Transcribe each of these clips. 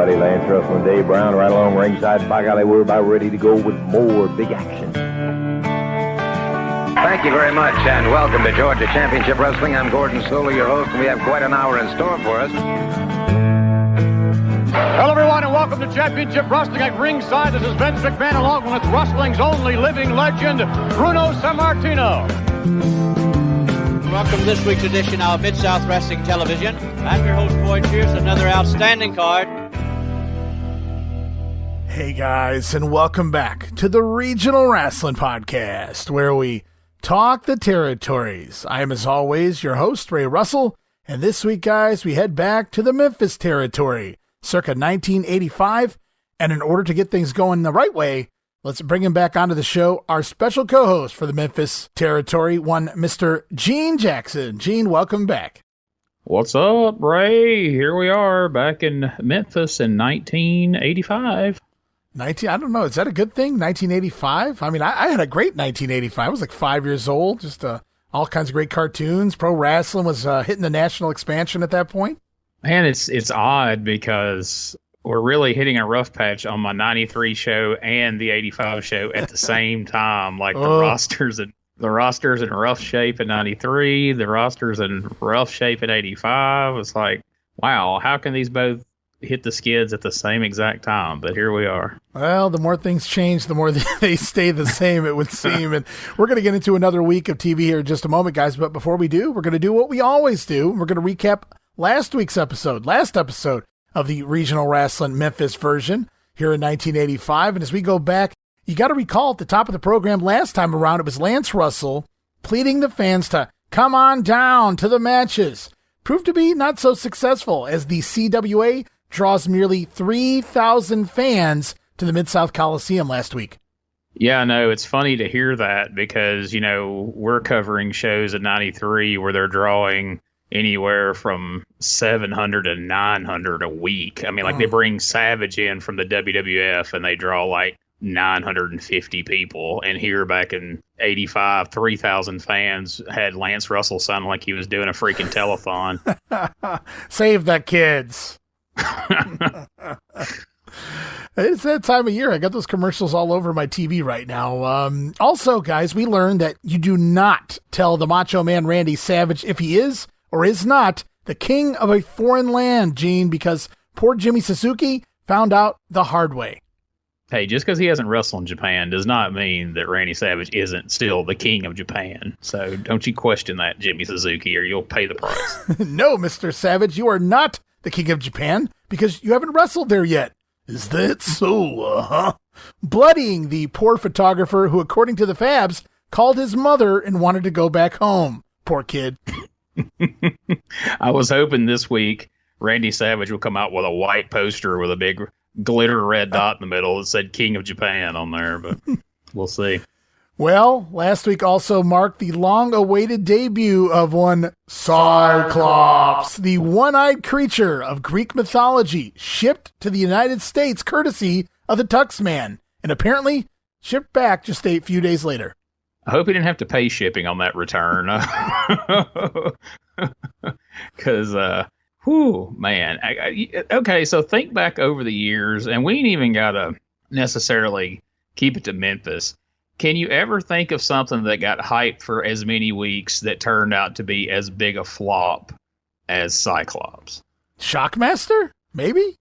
everybody. Lance Russel and Dave Brown right along ringside. By golly, we're about ready to go with more big action. Thank you very much, and welcome to Georgia Championship Wrestling. I'm Gordon Soler, your host, and we have quite an hour in store for us. Hello, everyone, and welcome to Championship Wrestling at ringside. This is Vince McMahon, along with wrestling's only living legend, Bruno Sammartino. Welcome to this week's edition of Mid-South Wrestling Television. I'm your host, Boyd Pierce, another outstanding card. Hey guys, and welcome back to the Regional Rasslin Podcast, where we talk the territories. I am, as always, your host, Ray Russell, and this week, guys, we head back to the Memphis territory, circa 1985, and in order to get things going the right way, let's bring him back onto the show. Our special co-host for the Memphis territory, one Mr. Gene Jackson. Gene, welcome back. What's up, Ray? Here we are back in Memphis in 1985. I don't know. Is that a good thing? 1985? I mean, I had a great 1985. I was like 5 years old. Just all kinds of great cartoons. Pro wrestling was hitting the national expansion at that point. Man, it's odd because we're really hitting a rough patch on my 93 show and the 85 show at the same time. Like the rosters in rough shape in 93, the rosters in rough shape in 85. It's like, wow, how can these both hit the skids at the same exact time? But here we are. Well, the more things change, the more they stay the same, it would seem. And we're going to get into another week of TV here in just a moment, guys. But before we do, we're going to do what we always do. We're going to recap last episode of the Regional Rasslin Memphis version here in 1985. And as we go back, you got to recall at the top of the program last time around, it was Lance Russel pleading the fans to come on down to the matches. Proved to be not so successful as the CWA draws nearly 3,000 fans to the Mid-South Coliseum last week. Yeah, no, it's funny to hear that because, you know, we're covering shows in 93 where they're drawing anywhere from 700 to 900 a week. I mean, like they bring Savage in from the WWF and they draw like 950 people. And here back in 85, 3,000 fans had Lance Russell sound like he was doing a freaking telethon. Save the kids. It's that time of year. I got those commercials all over my TV right now. Also, guys, we learned that you do not tell the Macho Man Randy Savage if he is or is not the king of a foreign land, Gene, because poor Jimmy Suzuki found out the hard way. Hey, just because he hasn't wrestled in Japan does not mean that Randy Savage isn't still the king of Japan. So don't you question that, Jimmy Suzuki, or you'll pay the price. No, Mr. Savage, you are not the king of Japan because you haven't wrestled there yet. Is that so? Bloodying the poor photographer who, according to the Fabs, called his mother and wanted to go back home. Poor kid. I was hoping this week Randy Savage would come out with a white poster with a big glitter red dot in the middle that said King of Japan on there, but we'll see. Well, last week also marked the long-awaited debut of one Cyclops, the one-eyed creature of Greek mythology, shipped to the United States courtesy of the Tux Man, and apparently shipped back just a few days later. I hope he didn't have to pay shipping on that return. Because, man. Okay, so think back over the years, and we ain't even got to necessarily keep it to Memphis. Can you ever think of something that got hyped for as many weeks that turned out to be as big a flop as Cyclops? Shockmaster? Maybe,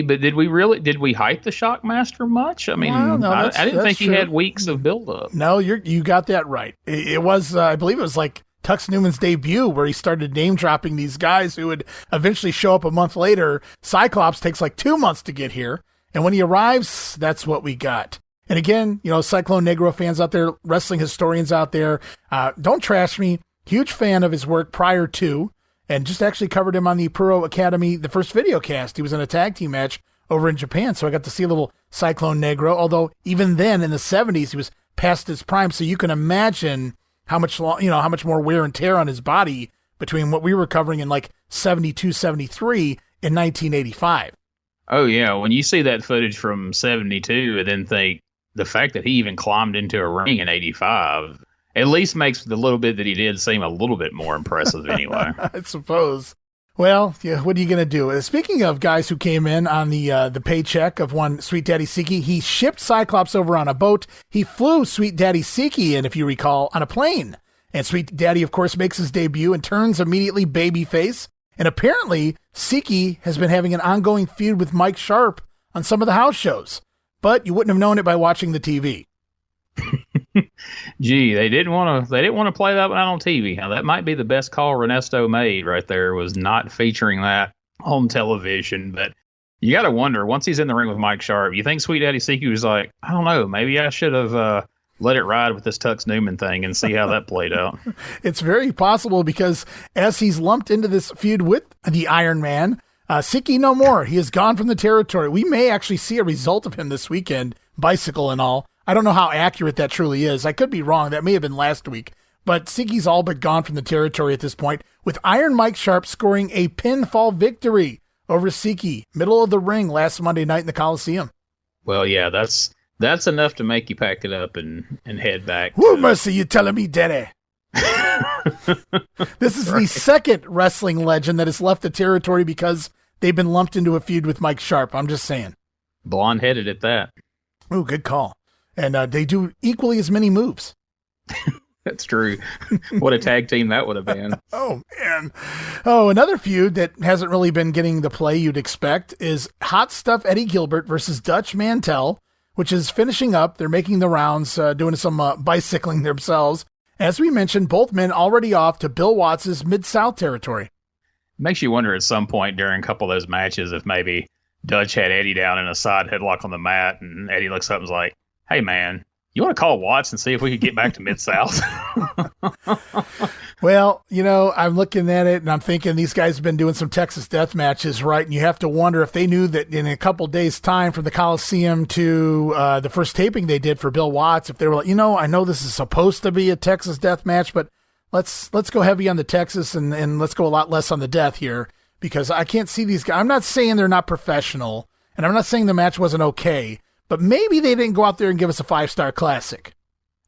but did we hype the Shockmaster much? I mean, well, no, I didn't think he had weeks of build-up. No, you got that right. It was, I believe it was like Tux Newman's debut where he started name-dropping these guys who would eventually show up a month later. Cyclops takes like 2 months to get here, and when he arrives, that's what we got. And again, you know, Cyclone Negro fans out there, wrestling historians out there, don't trash me. Huge fan of his work prior to, and just actually covered him on the Puro Academy, the first video cast. He was in a tag team match over in Japan, so I got to see a little Cyclone Negro, although even then in the 70s, he was past his prime, so you can imagine how much more wear and tear on his body between what we were covering in like 72, 73 in 1985. Oh, yeah. When you see that footage from 72 and then think the fact that he even climbed into a ring in 85 at least makes the little bit that he did seem a little bit more impressive anyway. I suppose. Well, yeah, what are you going to do? Speaking of guys who came in on the paycheck of one Sweet Daddy Siki, he shipped Cyclops over on a boat. He flew Sweet Daddy Siki in, if you recall, on a plane. And Sweet Daddy, of course, makes his debut and turns immediately babyface. And apparently, Siki has been having an ongoing feud with Mike Sharpe on some of the house shows. But you wouldn't have known it by watching the TV. Gee, they didn't want to play that one out on TV. Now, that might be the best call Ernesto made right there, was not featuring that on television. But you got to wonder, once he's in the ring with Mike Sharpe, you think Sweet Daddy Siki was like, I don't know, maybe I should have let it ride with this Tux Newman thing and see how that played out. It's very possible, because as he's lumped into this feud with the Iron Man, Siki no more. He is gone from the territory. We may actually see a result of him this weekend, bicycle and all. I don't know how accurate that truly is. I could be wrong. That may have been last week. But Siki's all but gone from the territory at this point, with Iron Mike Sharpe scoring a pinfall victory over Siki, middle of the ring last Monday night in the Coliseum. Well, yeah, that's enough to make you pack it up and head back. Woo, mercy, you telling me, Daddy? This is the second wrestling legend that has left the territory because they've been lumped into a feud with Mike Sharpe. I'm just saying. Blonde-headed at that. Ooh, good call. And they do equally as many moves. That's true. What a tag team that would have been. Oh, man. Oh, another feud that hasn't really been getting the play you'd expect is Hot Stuff Eddie Gilbert versus Dutch Mantel, which is finishing up. They're making the rounds, doing some bicycling themselves. As we mentioned, both men already off to Bill Watts' Mid-South territory. Makes you wonder at some point during a couple of those matches if maybe Dutch had Eddie down in a side headlock on the mat, and Eddie looks up and is like, hey, man, you want to call Watts and see if we could get back to Mid-South? Well, I'm looking at it and I'm thinking these guys have been doing some Texas death matches, right? And you have to wonder if they knew that in a couple days' time from the Coliseum to the first taping they did for Bill Watts, if they were like, I know this is supposed to be a Texas death match, but let's go heavy on the Texas and let's go a lot less on the death here, because I can't see these guys. I'm not saying they're not professional, and I'm not saying the match wasn't okay, but maybe they didn't go out there and give us a 5-star classic.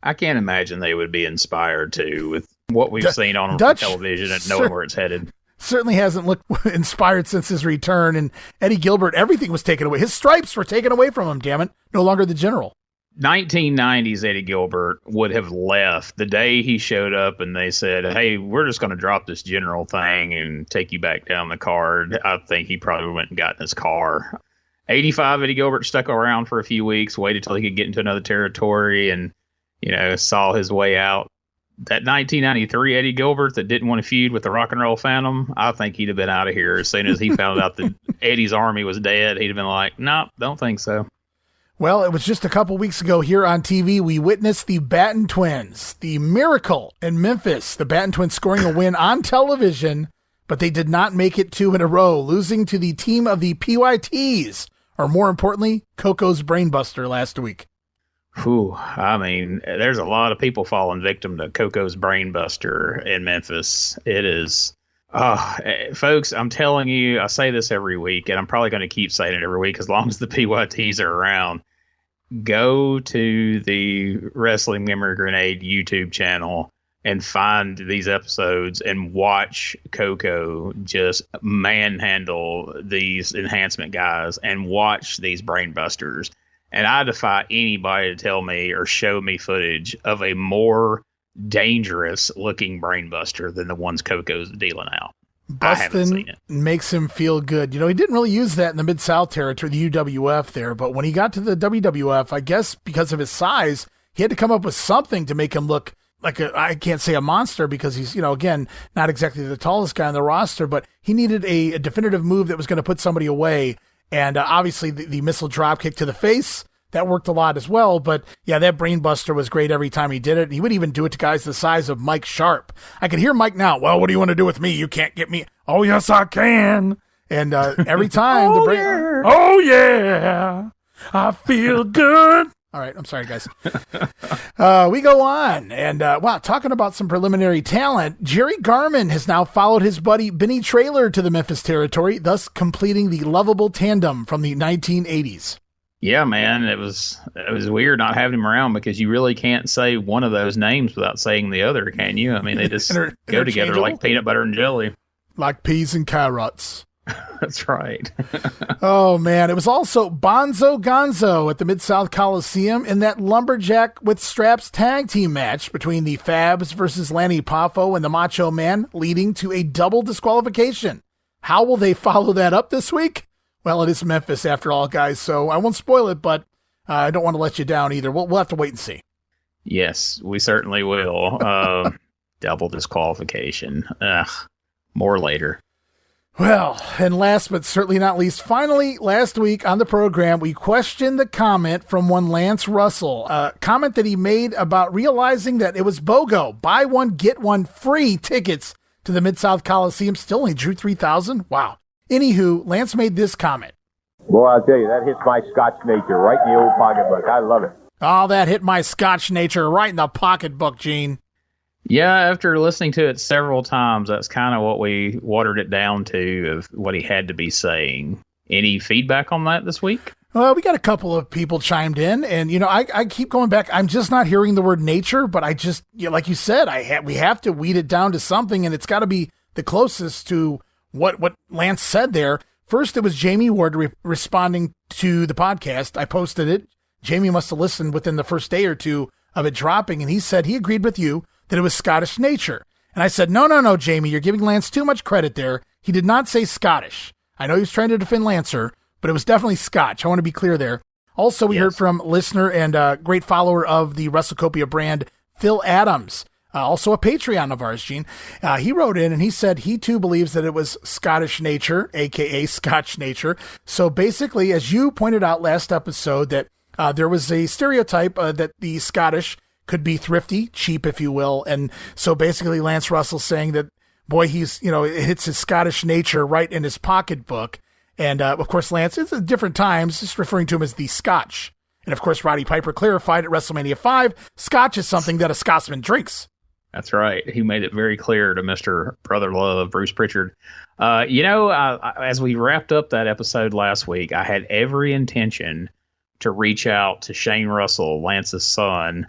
I can't imagine they would be inspired to with what we've seen on television and knowing where it's headed. Certainly hasn't looked inspired since his return. And Eddie Gilbert, everything was taken away. His stripes were taken away from him, damn it. No longer the general. 1990s Eddie Gilbert would have left the day he showed up and they said, hey, we're just going to drop this general thing and take you back down the card. I think he probably went and got in his car. 85 Eddie Gilbert stuck around for a few weeks, waited till he could get into another territory and, saw his way out. That 1993 Eddie Gilbert that didn't want to feud with the Rock and Roll Phantom, I think he'd have been out of here as soon as he found out that Eddie's army was dead. He'd have been like, nope, don't think so. Well, it was just a couple weeks ago here on TV, we witnessed the Batten Twins, the miracle in Memphis. The Batten Twins scoring a win on television, but they did not make it 2 in a row, losing to the team of the PYTs, or more importantly, Coco's Brainbuster last week. Whew, I mean, there's a lot of people falling victim to Coco's Brainbuster in Memphis. It is, folks, I'm telling you, I say this every week, and I'm probably going to keep saying it every week as long as the PYTs are around. Go to the Wrestling Memory Grenade YouTube channel and find these episodes and watch Coco just manhandle these enhancement guys and watch these Brainbusters. And I defy anybody to tell me or show me footage of a more dangerous looking Brainbuster than the ones Coco's dealing out. I haven't seen it. Makes him feel good. He didn't really use that in the Mid-South territory, the UWF there, but when he got to the WWF, I guess because of his size, he had to come up with something to make him look like I can't say a monster because he's, again, not exactly the tallest guy on the roster, but he needed a definitive move that was going to put somebody away. And obviously the missile drop kick to the face, that worked a lot as well. But yeah, that Brainbuster was great every time he did it. He would even do it to guys the size of Mike Sharpe. I could hear Mike now. Well, what do you want to do with me? You can't get me. Oh, yes, I can. And every time oh, yeah, I feel good. All right, I'm sorry, guys. We go on. And, talking about some preliminary talent, Jerry Garman has now followed his buddy Benny Traylor to the Memphis territory, thus completing the lovable tandem from the 1980s. Yeah, man, it was weird not having him around because you really can't say one of those names without saying the other, can you? I mean, they just go together like peanut butter and jelly. like peas and carrots. That's right. Oh, man. It was also Bonzo Gonzo at the Mid-South Coliseum in that Lumberjack with Straps tag team match between the Fabs versus Lanny Poffo and the Macho Man, leading to a double disqualification. How will they follow that up this week? Well, it is Memphis after all, guys, so I won't spoil it, but I don't want to let you down either. We'll have to wait and see. Yes, we certainly will. Double disqualification. More later. Well, and last but certainly not least, finally, last week on the program, we questioned the comment from one Lance Russel, a comment that he made about realizing that it was BOGO, buy one, get one free tickets to the Mid-South Coliseum. Still only drew 3,000. Wow. Anywho, Lance made this comment. Boy, I'll tell you, that hits my Scotch nature right in the old pocketbook. I love it. Oh, that hit my Scotch nature right in the pocketbook, Gene. Yeah, after listening to it several times, that's kind of what we watered it down to of what he had to be saying. Any feedback on that this week? Well, we got a couple of people chimed in, and, I keep going back. I'm just not hearing the word nature, but I just, like you said, we have to weed it down to something, and it's got to be the closest to what Lance said there. First, it was Jamie Ward responding to the podcast. I posted it. Jamie must have listened within the first day or two of it dropping, and he said he agreed with you that it was Scottish nature. And I said, no, Jamie, you're giving Lance too much credit there. He did not say Scottish. I know he was trying to defend Lancer, but it was definitely Scotch. I want to be clear there. Also, we heard from listener and great follower of the WrestleCopia brand, Phil Adams, also a Patreon of ours, Gene. He wrote in and he said he too believes that it was Scottish nature, a.k.a. Scotch nature. So basically, as you pointed out last episode, that there was a stereotype that the Scottish could be thrifty, cheap, if you will. And so basically Lance Russell saying that, boy, he's, it hits his Scottish nature right in his pocketbook. And of course, Lance, it's at different times, just referring to him as the Scotch. And of course, Roddy Piper clarified at WrestleMania 5, Scotch is something that a Scotsman drinks. That's right. He made it very clear to Mr. Brother Love, Bruce Pritchard. As we wrapped up that episode last week, I had every intention to reach out to Shane Russell, Lance's son,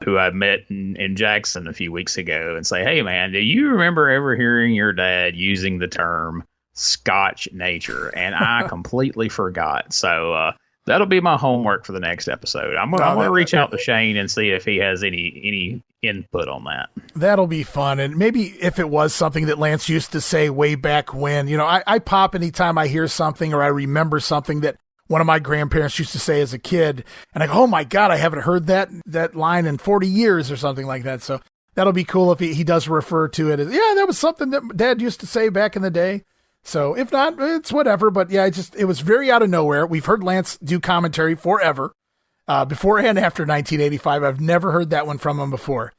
who I met in Jackson a few weeks ago, and say, hey, man, do you remember ever hearing your dad using the term Scotch nature? And I completely forgot. So that'll be my homework for the next episode. I'm going to reach out to Shane and see if he has any input on that. That'll be fun. And maybe if it was something that Lance used to say way back when, I pop anytime I hear something or I remember something that one of my grandparents used to say as a kid, and I go, oh my God, I haven't heard that line in 40 years or something like that. So that'll be cool if he does refer to it as, that was something that Dad used to say back in the day. So if not, it's whatever. But yeah, it was very out of nowhere. We've heard Lance do commentary forever, before and after 1985. I've never heard that one from him before.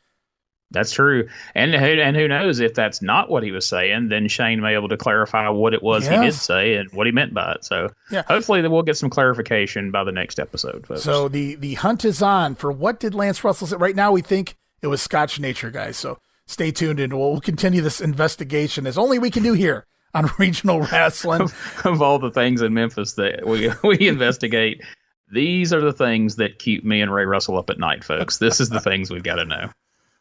That's true. And who knows, if that's not what he was saying, then Shane may be able to clarify what it was he did say and what he meant by it. So hopefully we'll get some clarification by the next episode, folks. So the hunt is on for what did Lance Russell say? Right now we think it was Scotch nature, guys. So stay tuned and we'll continue this investigation as only we can do here on Regional Rasslin. Of all the things in Memphis that we investigate, these are the things that keep me and Ray Russell up at night, folks. This is the things we've got to know.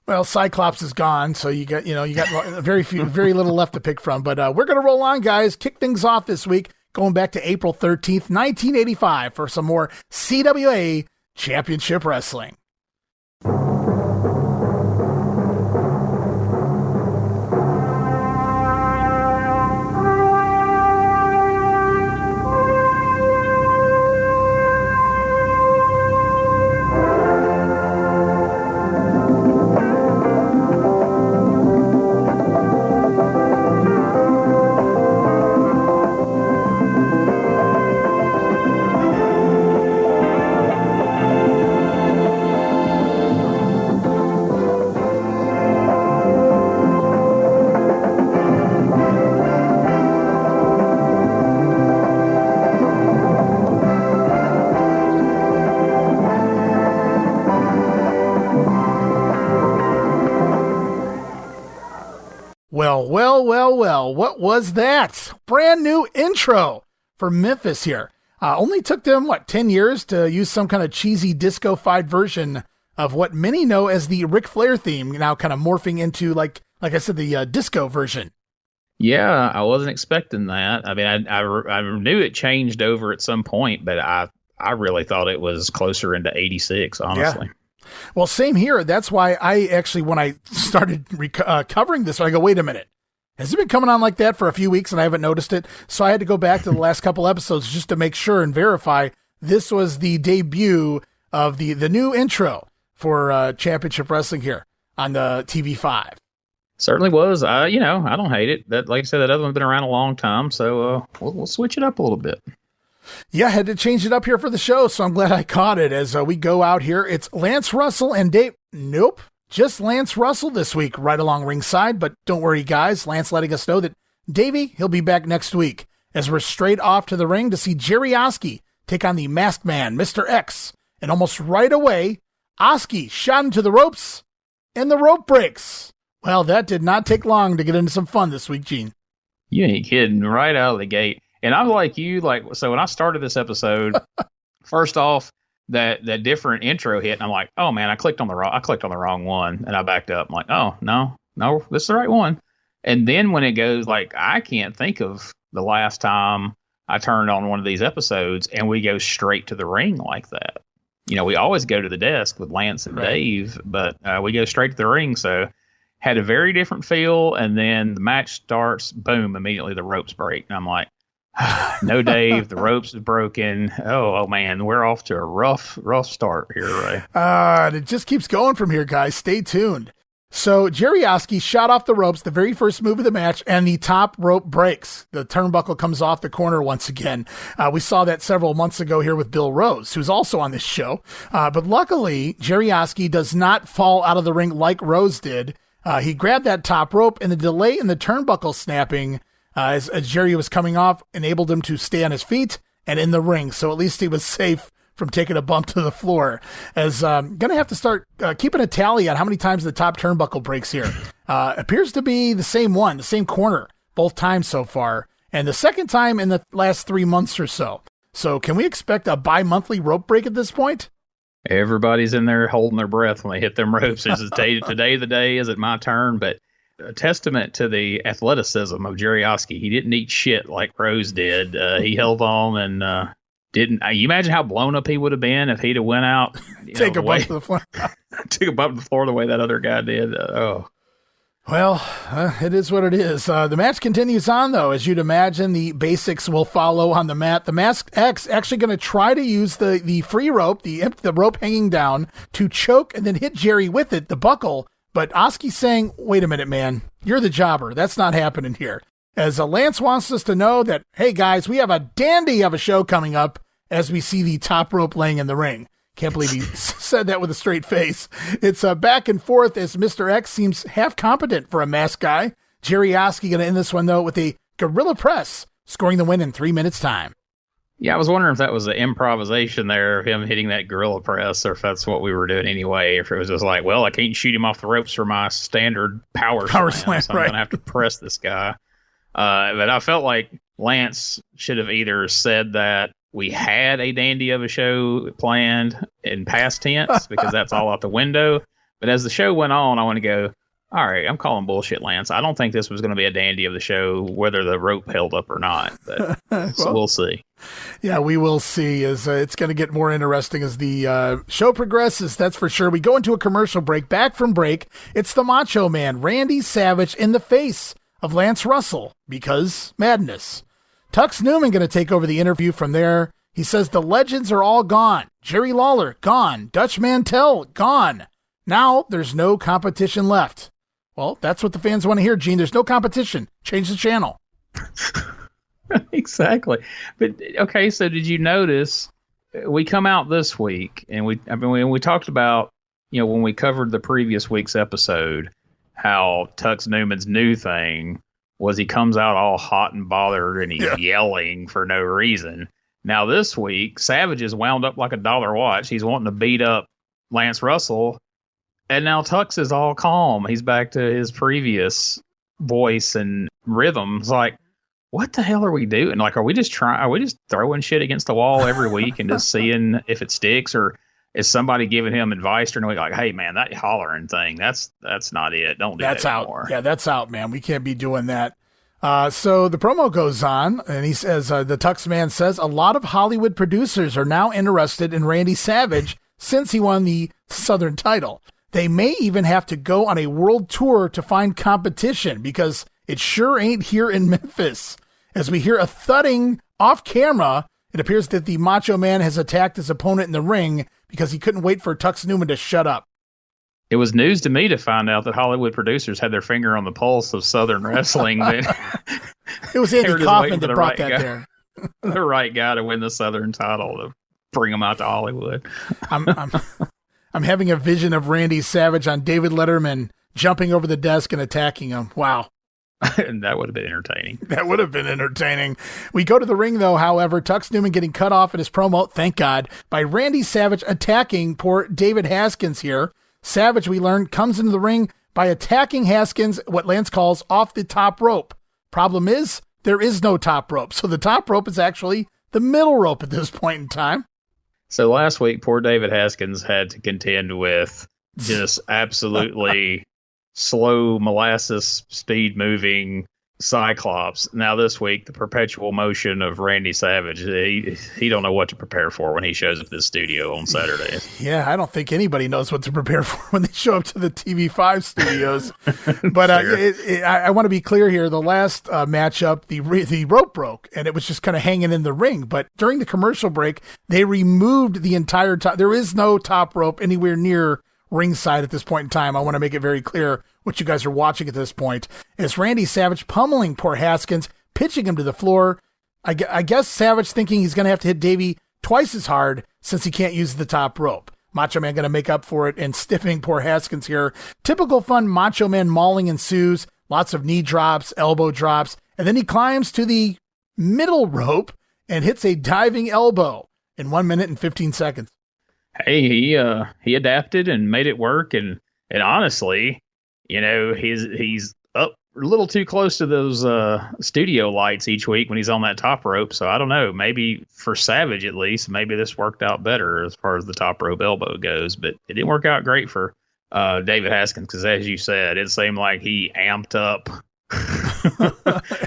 Well, Cyclops is gone, so you got very little left to pick from. But we're going to roll on, guys. Kick things off this week, going back to April 13th, 1985, for some more CWA Championship Wrestling. Well, what was that? Brand new intro for Memphis here. Only took them, 10 years to use some kind of cheesy disco-fied version of what many know as the Ric Flair theme, now kind of morphing into, like I said, the disco version. Yeah, I wasn't expecting that. I mean, I knew it changed over at some point, but I really thought it was closer into 86, honestly. Yeah. Well, same here. That's why I actually, when I started covering this, I go, wait a minute. Has it been coming on like that for a few weeks and I haven't noticed it? So I had to go back to the last couple episodes just to make sure and verify this was the debut of the new intro for Championship Wrestling here on the TV5. Certainly was. I don't hate it. That, like I said, that other one's been around a long time, so we'll switch it up a little bit. Yeah, I had to change it up here for the show, so I'm glad I caught it as we go out here. It's Lance Russel and Dave. Nope, just Lance Russel this week, right along ringside. But don't worry, guys. Lance letting us know that Davey, he'll be back next week as we're straight off to the ring to see Jerry Oski take on the Masked Man, Mr. X. And almost right away, Oski shot into the ropes, and the rope breaks. Well, that did not take long to get into some fun this week, Gene. You ain't kidding, right out of the gate. And I'm like you, so when I started this episode, first off, that different intro hit, and I'm like, oh man, I clicked on the wrong one, and I backed up. I'm like, oh no, this is the right one. And then when it goes, like, I can't think of the last time I turned on one of these episodes, and we go straight to the ring like that. We always go to the desk with Lance and Dave, but we go straight to the ring. So had a very different feel. And then the match starts, boom, immediately the ropes break. And I'm like, no, Dave, the ropes is broken. Oh man, we're off to a rough start here, Ray. It just keeps going from here, guys. Stay tuned. So Jerry Oski shot off the ropes, the very first move of the match, and the top rope breaks. The turnbuckle comes off the corner once again. We saw that several months ago here with Bill Rose, who's also on this show. But luckily, Jerry Oski does not fall out of the ring like Rose did. He grabbed that top rope, and the delay in the turnbuckle snapping as Jerry was coming off enabled him to stay on his feet and in the ring. So at least he was safe from taking a bump to the floor. As going to have to start keeping a tally on how many times the top turnbuckle breaks here. Appears to be the same one, the same corner, both times so far, and the second time in the last 3 months or so. So can we expect a bi-monthly rope break at this point? Everybody's in there holding their breath when they hit them ropes. This is today the day, is it my turn? But a testament to the athleticism of Jerry Oski. He didn't eat shit like Rose did. He held on and didn't. You imagine how blown up he would have been if he'd have went out. Take a bump to the floor. Took a bump to the floor the way that other guy did. Well, it is what it is. The match continues on, though. As you'd imagine, the basics will follow on the mat. The Masked X actually going to try to use the free rope, the rope hanging down, to choke and then hit Jerry with it, the buckle. But Oski's saying, wait a minute, man, you're the jobber. That's not happening here. As Lance wants us to know that, hey, guys, we have a dandy of a show coming up as we see the top rope laying in the ring. Can't believe he said that with a straight face. It's back and forth as Mr. X seems half competent for a masked guy. Jerry Oski going to end this one, though, with a gorilla press, scoring the win in 3 minutes' time. Yeah, I was wondering if that was an improvisation there of him hitting that gorilla press, or if that's what we were doing anyway, or if it was just like, well, I can't shoot him off the ropes for my standard power slam, so I'm going to have to press this guy. But I felt like Lance should have either said that we had a dandy of a show planned in past tense, because that's all out the window. But as the show went on, I want to go, all right, I'm calling bullshit, Lance. I don't think this was going to be a dandy of the show, whether the rope held up or not. But so we'll see. Yeah, we will see. As it's going to get more interesting as the show progresses, that's for sure. We go into a commercial break. Back from break, it's the Macho Man, Randy Savage, in the face of Lance Russell, because madness. Tux Newman going to take over the interview from there. He says the legends are all gone. Jerry Lawler, gone. Dutch Mantel, gone. Now there's no competition left. Well, that's what the fans want to hear, Gene. There's no competition. Change the channel. Exactly. But, okay, so did you notice we come out this week, and we talked about, when we covered the previous week's episode, how Tux Newman's new thing was he comes out all hot and bothered and he's yelling for no reason. Now this week, Savage is wound up like a dollar watch. He's wanting to beat up Lance Russell. And now Tux is all calm. He's back to his previous voice and rhythm. It's like, what the hell are we doing? Like, are we just throwing shit against the wall every week and just seeing if it sticks? Or is somebody giving him advice or like, hey man, that hollering thing, that's not it. Don't do that anymore. Yeah, that's out, man. We can't be doing that. So the promo goes on, and he says, the Tux Man says, a lot of Hollywood producers are now interested in Randy Savage since he won the Southern title. They may even have to go on a world tour to find competition because it sure ain't here in Memphis. As we hear a thudding off camera, it appears that the Macho Man has attacked his opponent in the ring because he couldn't wait for Tux Newman to shut up. It was news to me to find out that Hollywood producers had their finger on the pulse of Southern wrestling. It was Andy Kaufman that brought that there. The right guy to win the Southern title to bring him out to Hollywood. I'm having a vision of Randy Savage on David Letterman jumping over the desk and attacking him. Wow. And that would have been entertaining. That would have been entertaining. We go to the ring, though, however, Tux Newman getting cut off in his promo, thank God, by Randy Savage attacking poor David Haskins here. Savage, we learn, comes into the ring by attacking Haskins, what Lance calls off the top rope. Problem is, there is no top rope. So the top rope is actually the middle rope at this point in time. So last week, poor David Haskins had to contend with just absolutely slow molasses speed moving Cyclops. Now this week, the perpetual motion of Randy Savage. He don't know what to prepare for when he shows up at the studio on Saturdays. Yeah, I don't think anybody knows what to prepare for when they show up to the TV5 studios. But I want to be clear here. The last matchup, the rope broke, and it was just kind of hanging in the ring. But during the commercial break, they removed the entire top. There is no top rope anywhere near ringside at this point in time. I want to make it very clear what you guys are watching at this point. Is Randy Savage pummeling poor Haskins, pitching him to the floor. I guess Savage thinking he's going to have to hit Davey twice as hard since he can't use the top rope. Macho Man going to make up for it and stiffening poor Haskins here. Typical fun Macho Man mauling ensues. Lots of knee drops, elbow drops, and then he climbs to the middle rope and hits a diving elbow in 1 minute and 15 seconds. Hey, he adapted and made it work, and honestly, you know, he's up a little too close to those studio lights each week when he's on that top rope. So I don't know, maybe for Savage at least, maybe this worked out better as far as the top rope elbow goes, but it didn't work out great for David Haskins because, as you said, it seemed like he amped up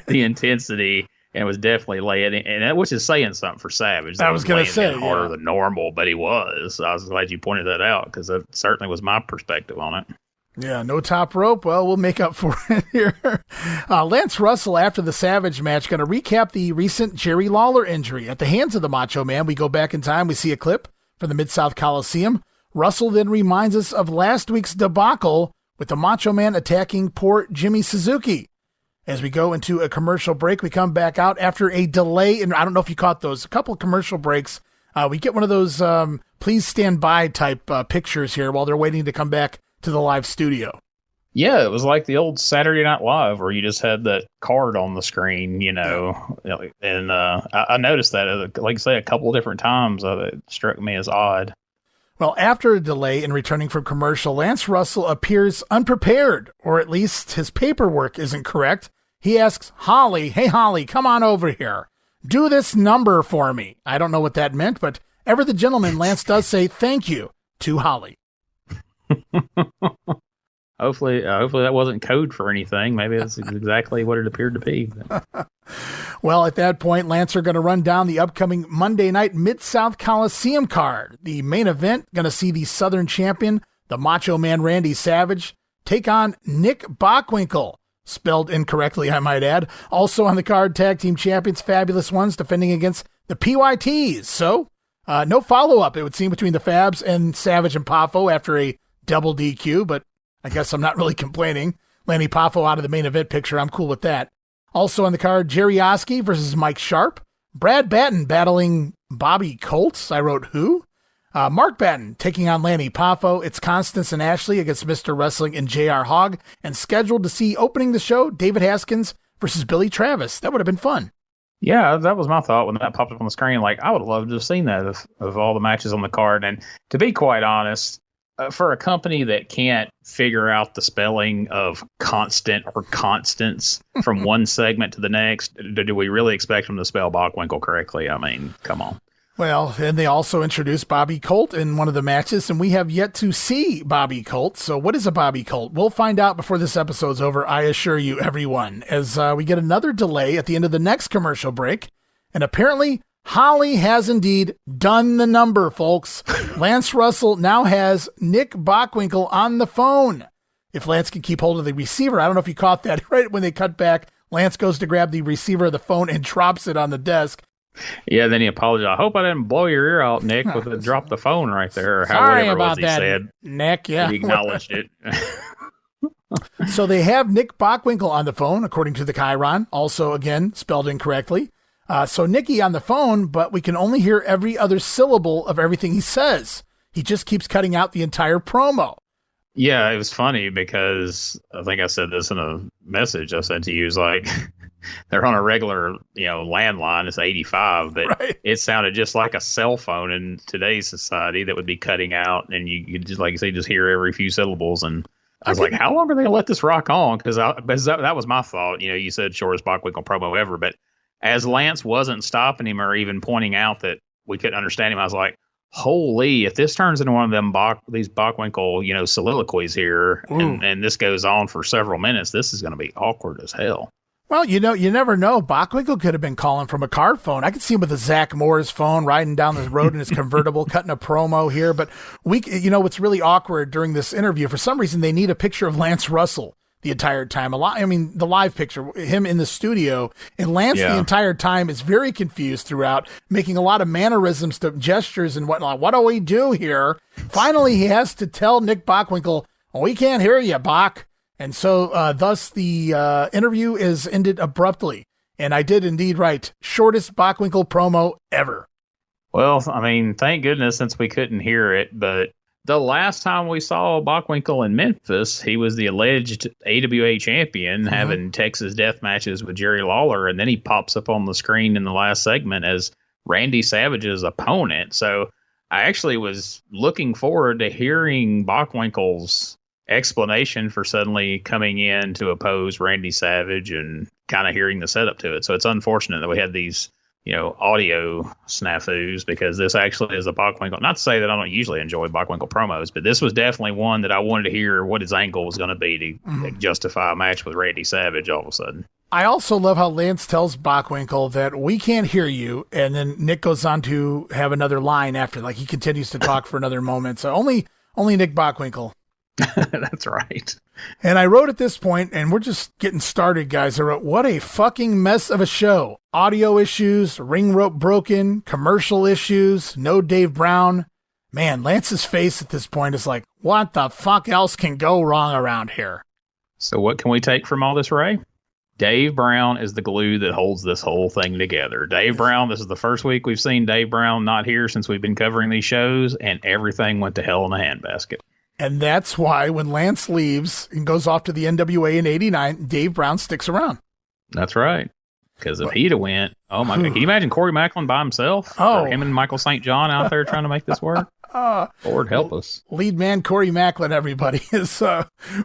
the intensity. And was definitely laying in, and which is saying something for Savage. I was going to say harder than normal, but he was. I was glad you pointed that out because that certainly was my perspective on it. Yeah, no top rope. Well, we'll make up for it here. Lance Russel, after the Savage match, going to recap the recent Jerry Lawler injury at the hands of the Macho Man. We go back in time. We see a clip from the Mid-South Coliseum. Russell then reminds us of last week's debacle with the Macho Man attacking poor Jimmy Suzuki. As we go into a commercial break, we come back out after a delay. And I don't know if you caught those, a couple of commercial breaks. We get one of those please stand by type pictures here while they're waiting to come back to the live studio. Yeah, it was like the old Saturday Night Live where you just had that card on the screen, you know. And I noticed that, like I say, a couple of different times. It struck me as odd. Well, after a delay in returning from commercial, Lance Russell appears unprepared, or at least his paperwork isn't correct. He asks Holly, "Hey, Holly, come on over here. Do this number for me." I don't know what that meant, but ever the gentleman, Lance does say thank you to Holly. Hopefully that wasn't code for anything. Maybe that's exactly what it appeared to be. Well, at that point, Lance are going to run down the upcoming Monday night Mid-South Coliseum card. The main event going to see the Southern champion, the Macho Man Randy Savage, take on Nick Bockwinkel, spelled incorrectly, I might add. Also on the card, tag team champions Fabulous Ones defending against the PYTs. So, no follow-up, it would seem, between the Fabs and Savage and Poffo after a double DQ, but I guess I'm not really complaining. Lanny Poffo out of the main event picture. I'm cool with that. Also on the card, Jerry Oski versus Mike Sharpe. Brad Batten battling Bobby Colt. I wrote who? Mark Batten taking on Lanny Poffo. It's Constance and Ashley against Mr. Wrestling and JR Hogg. And scheduled to see opening the show, David Haskins versus Billy Travis. That would have been fun. Yeah, that was my thought when that popped up on the screen. Like, I would have loved to have seen that of all the matches on the card. And to be quite honest, for a company that can't figure out the spelling of constant or Constance from one segment to the next, do we really expect them to spell Bockwinkel correctly? I mean, come on. Well, and they also introduced Bobby Colt in one of the matches, and we have yet to see Bobby Colt. So what is a Bobby Colt? We'll find out before this episode's over, I assure you, everyone, as we get another delay at the end of the next commercial break. And apparently, Holly has indeed done the number, folks. Lance Russel now has Nick Bockwinkel on the phone. If Lance can keep hold of the receiver, I don't know if you caught that right when they cut back. Lance goes to grab the receiver of the phone and drops it on the desk. Yeah, then he apologized. I hope I didn't blow your ear out, Nick, with a drop the phone right there. Or Sorry whatever about it was that, he said. Nick. Yeah, He acknowledged it. So they have Nick Bockwinkel on the phone, according to the Keirn, also, again, spelled incorrectly. So Nicky on the phone, but we can only hear every other syllable of everything he says. He just keeps cutting out the entire promo. Yeah, it was funny because I think I said this in a message I sent to you. It's like they're on a regular, landline. It's 85, but Right. It sounded just like a cell phone in today's society that would be cutting out, and you just, like you say, just hear every few syllables. And I was like, how long are they gonna let this rock on? Because that was my thought. You said shortest Bockwinkel promo ever, but as Lance wasn't stopping him or even pointing out that we couldn't understand him, I was like, holy, if this turns into one of them these Bockwinkel, soliloquies here, and this goes on for several minutes, this is going to be awkward as hell. Well, you never know. Bockwinkel could have been calling from a car phone. I could see him with a Zach Moore's phone riding down the road in his convertible, cutting a promo here. But what's really awkward during this interview, for some reason, they need a picture of Lance Russel the entire time. The live picture, him in the studio, and Lance the entire time is very confused throughout, making a lot of mannerisms, gestures and whatnot. What do we do here? Finally, he has to tell Nick Bockwinkel, we can't hear you, Bock. And so thus the interview is ended abruptly. And I did indeed write, shortest Bockwinkel promo ever. Well, thank goodness, since we couldn't hear it, but the last time we saw Bockwinkel in Memphis, he was the alleged AWA champion, having Texas death matches with Jerry Lawler, and then he pops up on the screen in the last segment as Randy Savage's opponent. So I actually was looking forward to hearing Bockwinkel's explanation for suddenly coming in to oppose Randy Savage and kind of hearing the setup to it. So it's unfortunate that we had these audio snafus, because this actually is a Bockwinkel. Not to say that I don't usually enjoy Bockwinkel promos, but this was definitely one that I wanted to hear what his angle was going to be to justify a match with Randy Savage all of a sudden. I also love how Lance tells Bockwinkel that we can't hear you, and then Nick goes on to have another line after, like he continues to talk for another moment. So only Nick Bockwinkel. That's right. And I wrote at this point, and we're just getting started, guys. I wrote, what a fucking mess of a show. Audio issues, ring rope broken, commercial issues, no Dave Brown. Man, Lance's face at this point is like, what the fuck else can go wrong around here? So what can we take from all this, Ray? Dave Brown is the glue that holds this whole thing together. Dave Brown, this is the first week we've seen Dave Brown not here since we've been covering these shows, and everything went to hell in a handbasket. And that's why when Lance leaves and goes off to the NWA in 89, Dave Brown sticks around. That's right. Because if he'd have went, oh my God, can you imagine Corey Macklin by himself? Oh. Or him and Michael St. John out there trying to make this work? Lord help us. Lead man Corey Macklin, everybody. As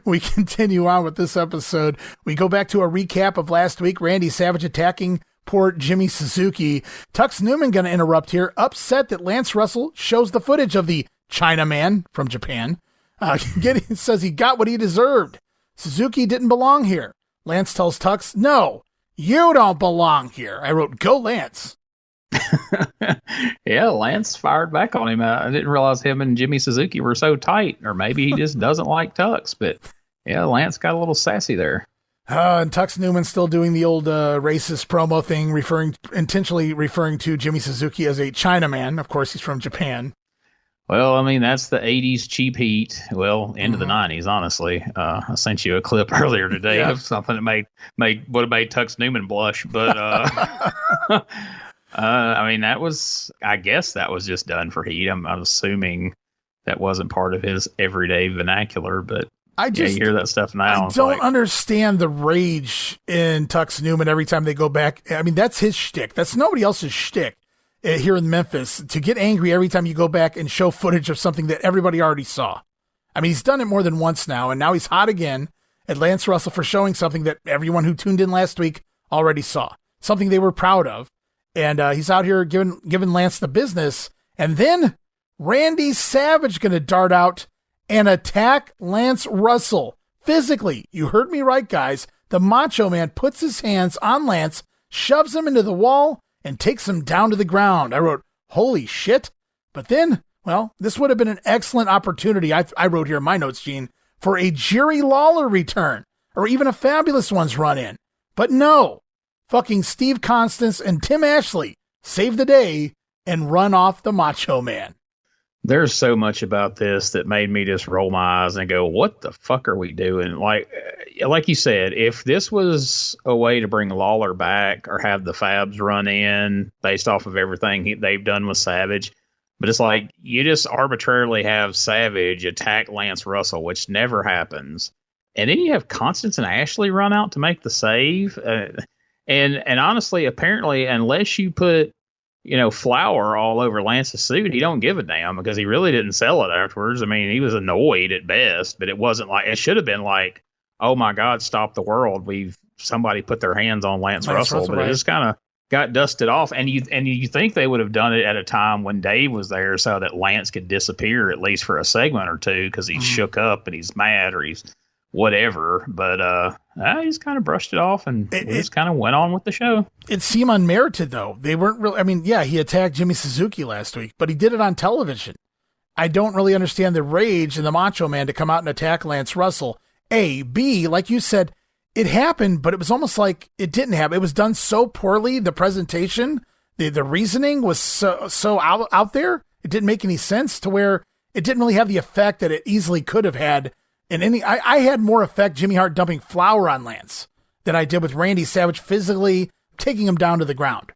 we continue on with this episode, we go back to a recap of last week. Randy Savage attacking poor Jimmy Suzuki. Tux Newman going to interrupt here, upset that Lance Russel shows the footage of the Chinaman from Japan. Says he got what he deserved. Suzuki didn't belong here. Lance tells Tux, no, you don't belong here. I wrote, go Lance. Yeah, Lance fired back on him. I didn't realize him and Jimmy Suzuki were so tight, or maybe he just doesn't like Tux. But yeah, Lance got a little sassy there. And Tux Newman still doing the old racist promo thing, intentionally referring to Jimmy Suzuki as a Chinaman. Of course, he's from Japan. Well, that's the 80s cheap heat. Well, into the 90s, honestly. I sent you a clip earlier today of something that would have made Tux Newman blush. But, I guess that was just done for heat. I'm assuming that wasn't part of his everyday vernacular. But you hear that stuff now. I don't understand the rage in Tux Newman every time they go back. That's his shtick. That's nobody else's shtick. Here in Memphis, to get angry every time you go back and show footage of something that everybody already saw. He's done it more than once now, and now he's hot again at Lance Russel for showing something that everyone who tuned in last week already saw, something they were proud of. And he's out here giving Lance the business. And then Randy Savage going to dart out and attack Lance Russel physically. You heard me right, guys. The Macho Man puts his hands on Lance, shoves him into the wall, and takes him down to the ground. I wrote, holy shit. But then, well, this would have been an excellent opportunity, I wrote here in my notes, Gene, for a Jerry Lawler return, or even a Fabulous Ones run in. But no, fucking Steve Constance and Tim Ashley save the day and run off the Macho Man. There's so much about this that made me just roll my eyes and go, what the fuck are we doing? Like you said, if this was a way to bring Lawler back or have the Fabs run in based off of everything they've done with Savage, but it's like you just arbitrarily have Savage attack Lance Russell, which never happens. And then you have Constance and Ashley run out to make the save. And honestly, apparently, unless you put, flour all over Lance's suit, he don't give a damn because he really didn't sell it afterwards. I mean, he was annoyed at best, but it wasn't like, it should have been like, oh my God, stop the world. Somebody put their hands on Lance Russell, but right. It just kind of got dusted off. And you think they would have done it at a time when Dave was there so that Lance could disappear at least for a segment or two because he's shook up and he's mad or he's whatever, but he's kind of brushed it off and just kind of went on with the show. It seemed unmerited, though. They weren't really, I mean, yeah, he attacked Jimmy Suzuki last week, but he did it on television. I don't really understand the rage in the Macho Man to come out and attack Lance Russell. A. B, like you said, it happened, but it was almost like it didn't happen. It was done so poorly, the presentation, the reasoning was so out there, it didn't make any sense to where it didn't really have the effect that it easily could have had. I had more effect Jimmy Hart dumping flour on Lance than I did with Randy Savage physically taking him down to the ground.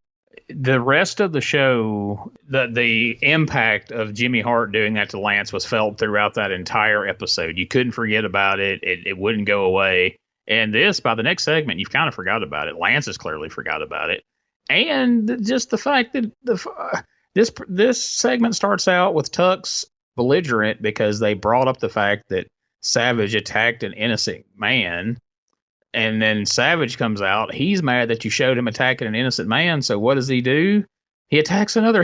The rest of the show, the impact of Jimmy Hart doing that to Lance was felt throughout that entire episode. You couldn't forget about it. It wouldn't go away. And by the next segment, you've kind of forgot about it. Lance has clearly forgot about it. And just the fact that this segment starts out with Tuck's belligerent because they brought up the fact that Savage attacked an innocent man, and then Savage comes out. He's mad that you showed him attacking an innocent man. So what does he do? He attacks another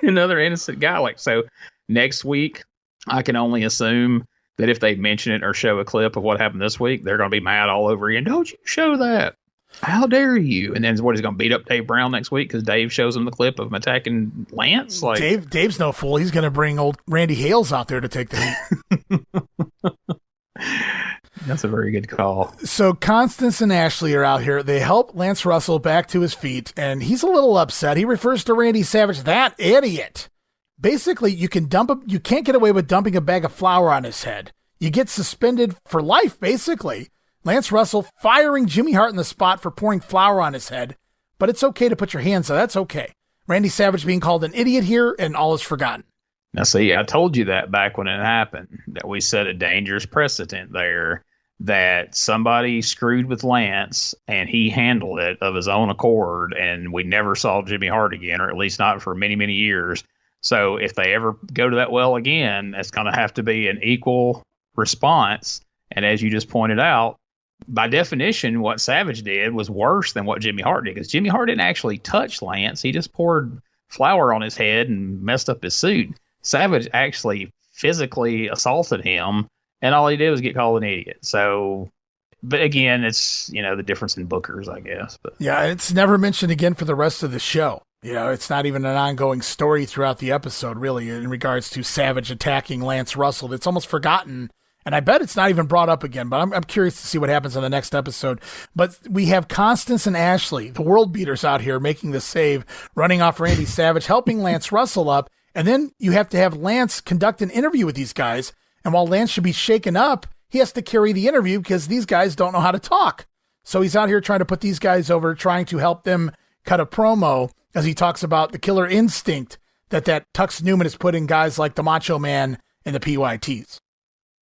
innocent guy. Like, so next week, I can only assume that if they mention it or show a clip of what happened this week, they're going to be mad all over again. Don't you show that? How dare you? And then what, he's going to beat up Dave Brown next week because Dave shows him the clip of him attacking Lance? Like, Dave's no fool. He's going to bring old Randy Hales out there to take the heat. That's a very good call. So Constance and Ashley are out here. They help Lance Russell back to his feet, and he's a little upset. He refers to Randy Savage, that idiot. Basically, you can't get away with dumping a bag of flour on his head. You get suspended for life, basically. Lance Russell firing Jimmy Hart in the spot for pouring flour on his head, but it's okay to put your hands on. That's okay. Randy Savage being called an idiot here, and all is forgotten. Now, see, I told you that back when it happened, that we set a dangerous precedent there, that somebody screwed with Lance, and he handled it of his own accord, and we never saw Jimmy Hart again, or at least not for many, many years. So if they ever go to that well again, it's going to have to be an equal response. And as you just pointed out, by definition, what Savage did was worse than what Jimmy Hart did, because Jimmy Hart didn't actually touch Lance. He just poured flour on his head and messed up his suit. Savage actually physically assaulted him, and all he did was get called an idiot. So, but again, it's, the difference in bookers, I guess. But yeah, it's never mentioned again for the rest of the show. It's not even an ongoing story throughout the episode, really, in regards to Savage attacking Lance Russell. It's almost forgotten. And I bet it's not even brought up again, but I'm curious to see what happens in the next episode. But we have Constance and Ashley, the world beaters out here, making the save, running off Randy Savage, helping Lance Russell up. And then you have to have Lance conduct an interview with these guys. And while Lance should be shaken up, he has to carry the interview because these guys don't know how to talk. So he's out here trying to put these guys over, trying to help them cut a promo as he talks about the killer instinct that Tux Newman has put in guys like the Macho Man and the PYTs.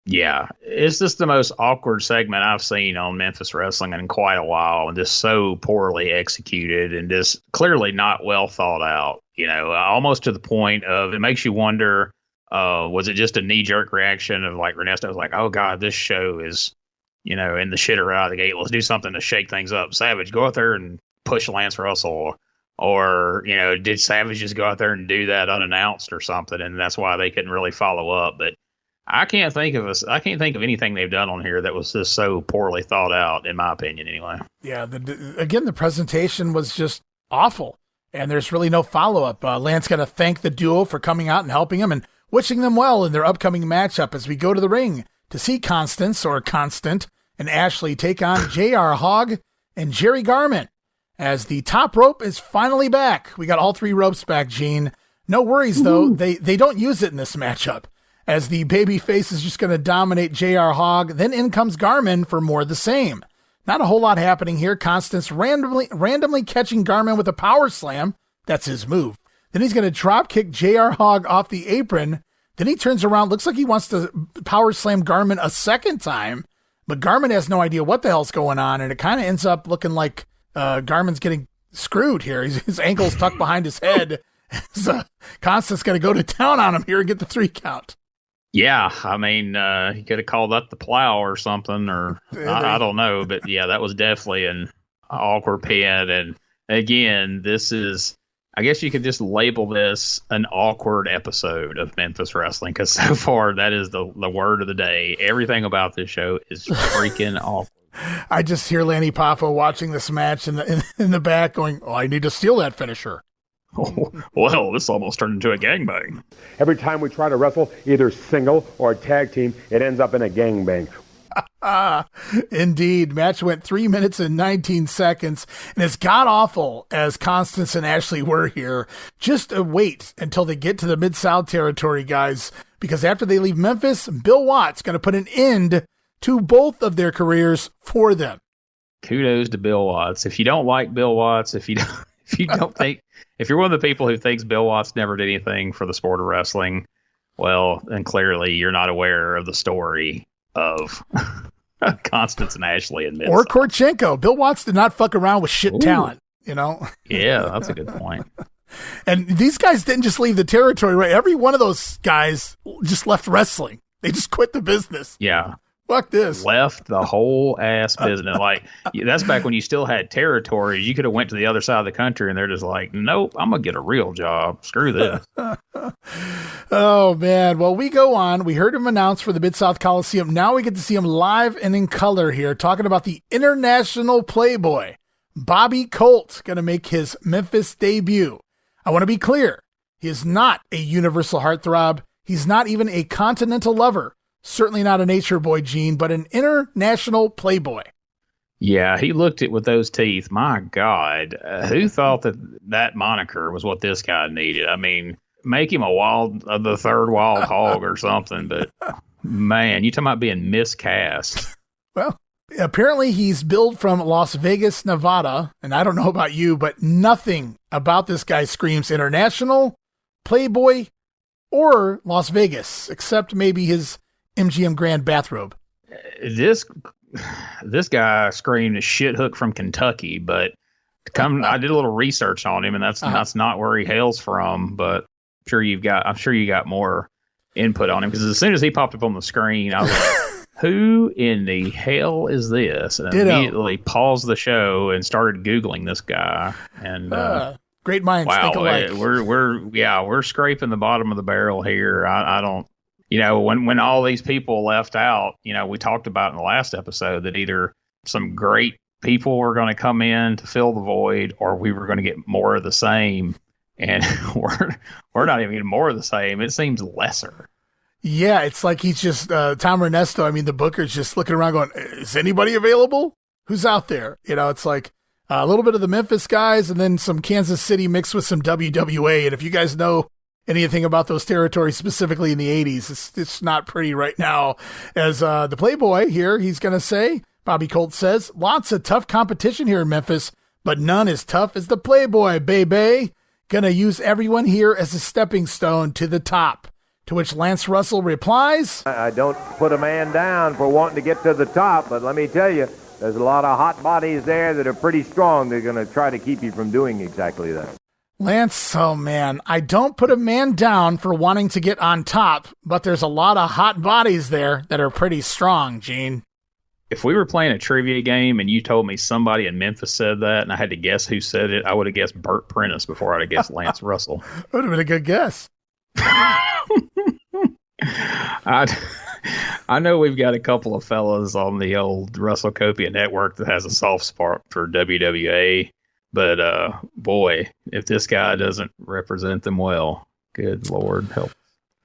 Yeah, it's just the most awkward segment I've seen on Memphis Wrestling in quite a while, and just so poorly executed and just clearly not well thought out, almost to the point of it makes you wonder, was it just a knee-jerk reaction of like Ernesto was like, oh God, this show is, in the shitter out of the gate. Let's do something to shake things up. Savage, go out there and push Lance Russell Or, did Savage just go out there and do that unannounced or something, and that's why they couldn't really follow up? But I can't think of anything they've done on here that was just so poorly thought out, in my opinion, anyway. Yeah, again, the presentation was just awful, and there's really no follow-up. Lance got to thank the duo for coming out and helping him and wishing them well in their upcoming matchup as we go to the ring to see Constance, or Constant, and Ashley take on J.R. Hogg and Jerry Garman. As the top rope is finally back. We got all 3 ropes back, Gene. No worries, though. They don't use it in this matchup, as the baby face is just going to dominate J.R. Hogg. Then in comes Garman for more of the same. Not a whole lot happening here. Constance randomly catching Garman with a power slam. That's his move. Then he's going to drop kick J.R. Hogg off the apron. Then he turns around. Looks like he wants to power slam Garman a second time. But Garman has no idea what the hell's going on, and it kind of ends up looking like Garman's getting screwed here. His ankle's tucked behind his head. So Constance got to go to town on him here and get the 3 count. Yeah, I mean, he could have called that the plow or something, or I don't know. But yeah, that was definitely an awkward pin. And again, this is, I guess you could just label this an awkward episode of Memphis Wrestling, because so far that is the word of the day. Everything about this show is freaking awkward. I just hear Lanny Poffo watching this match in the back going, "Oh, I need to steal that finisher." Oh, well, this almost turned into a gangbang. Every time we try to wrestle, either single or tag team, it ends up in a gangbang. Indeed. Match went 3 minutes and 19 seconds, and it's god-awful as Constance and Ashley were here. Just wait until they get to the Mid-South territory, guys, because after they leave Memphis, Bill Watts going to put an end to both of their careers for them. Kudos to Bill Watts. If you don't like Bill Watts, if you're one of the people who thinks Bill Watts never did anything for the sport of wrestling, well, then clearly you're not aware of the story of Constance and Ashley and Mid-South. Or Korchenko. Bill Watts did not fuck around with shit talent, Yeah, that's a good point. And these guys didn't just leave the territory, right? Every one of those guys just left wrestling. They just quit the business. Yeah. Fuck this. Left the whole ass business. Like, that's back when you still had territories. You could have went to the other side of the country, and they're just like, nope, I'm going to get a real job. Screw this. Oh, man. Well, we go on. We heard him announce for the Mid-South Coliseum. Now we get to see him live and in color here, talking about the international playboy. Bobby Colt going to make his Memphis debut. I want to be clear. He is not a universal heartthrob. He's not even a continental lover. Certainly not a nature boy, Gene, but an international playboy. Yeah, he looked it with those teeth. My God, who thought that moniker was what this guy needed? I mean, make him the third wild hog or something. But man, you talking about being miscast? Well, apparently he's billed from Las Vegas, Nevada, and I don't know about you, but nothing about this guy screams international, playboy, or Las Vegas, except maybe his MGM Grand bathrobe. This guy screamed a shit hook from Kentucky, but I did a little research on him, and that's not where he hails from. But I'm sure you got more input on him, because as soon as he popped up on the screen, I was like, "Who in the hell is this?" And immediately paused the show and started Googling this guy. And great minds think alike. We're scraping the bottom of the barrel here. I don't. When all these people left out, we talked about in the last episode that either some great people were going to come in to fill the void, or we were going to get more of the same. And we're not even getting more of the same. It seems lesser. Yeah, it's like he's just Tom Ernesto. I mean, the booker's just looking around going, is anybody available? Who's out there? It's like a little bit of the Memphis guys and then some Kansas City mixed with some WWA. And if you guys know anything about those territories, specifically in the 80s, it's not pretty right now. As the Playboy here, he's going to say, Bobby Colt says, lots of tough competition here in Memphis, but none as tough as the Playboy, baby. Going to use everyone here as a stepping stone to the top. To which Lance Russel replies, I don't put a man down for wanting to get to the top, but let me tell you, there's a lot of hot bodies there that are pretty strong. They're going to try to keep you from doing exactly that. Lance, oh man, I don't put a man down for wanting to get on top, but there's a lot of hot bodies there that are pretty strong, Gene. if we were playing a trivia game and you told me somebody in Memphis said that and I had to guess who said it, I would have guessed Burt Prentice before I'd have guessed Lance Russell. Would have been a good guess. I know we've got a couple of fellas on the old WrestleCopia network that has a soft spot for WWA, but boy, if this guy doesn't represent them well, good Lord help.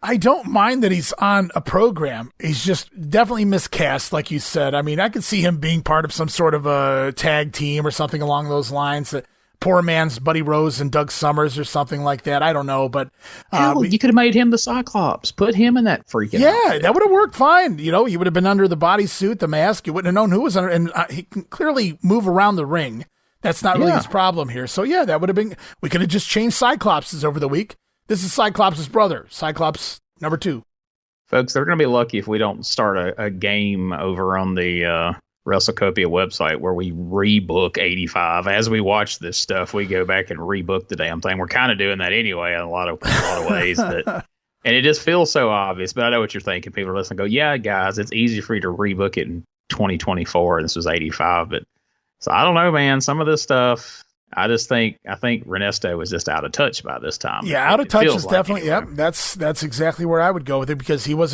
I don't mind that he's on a program. He's just definitely miscast, like you said. I mean, I could see him being part of some sort of a tag team or something along those lines. That poor man's Buddy Rose and Doug Summers or something like that. I don't know, but hell, you could have made him the Cyclops. Put him in that freaking outfit. That would have worked fine. You know, he would have been under the bodysuit, the mask. You wouldn't have known who was under. And he can clearly move around the ring. That's not really his problem here. So yeah, that would have been. We could have just changed Cyclopses over the week. This is Cyclops' brother, Cyclops number 2. Folks, they're going to be lucky if we don't start a game over on the WrestleCopia website where we rebook 85. As we watch this stuff, we go back and rebook the damn thing. We're kind of doing that anyway in a lot of ways. And it just feels so obvious. But I know what you're thinking. People are listening go, yeah, guys, it's easy for you to rebook it in 2024. This was 85. But so I don't know, man. Some of this stuff, I think Ernesto was just out of touch by this time. Yeah, out of touch is definitely, yep. That's exactly where I would go with it because he was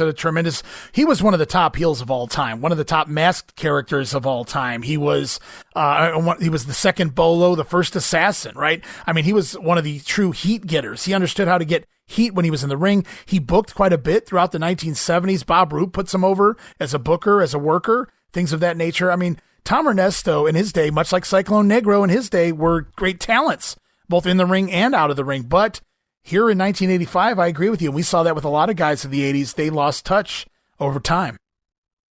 he was one of the top heels of all time, one of the top masked characters of all time. He was the second Bolo, the first assassin, right? I mean, he was one of the true heat getters. He understood how to get heat when he was in the ring. He booked quite a bit throughout the 1970s. Bob Roop puts him over as a booker, as a worker, things of that nature. I mean, Tom Ernesto in his day, much like Cyclone Negro in his day, were great talents, both in the ring and out of the ring. But here in 1985, I agree with you. We saw that with a lot of guys of the 80s. They lost touch over time.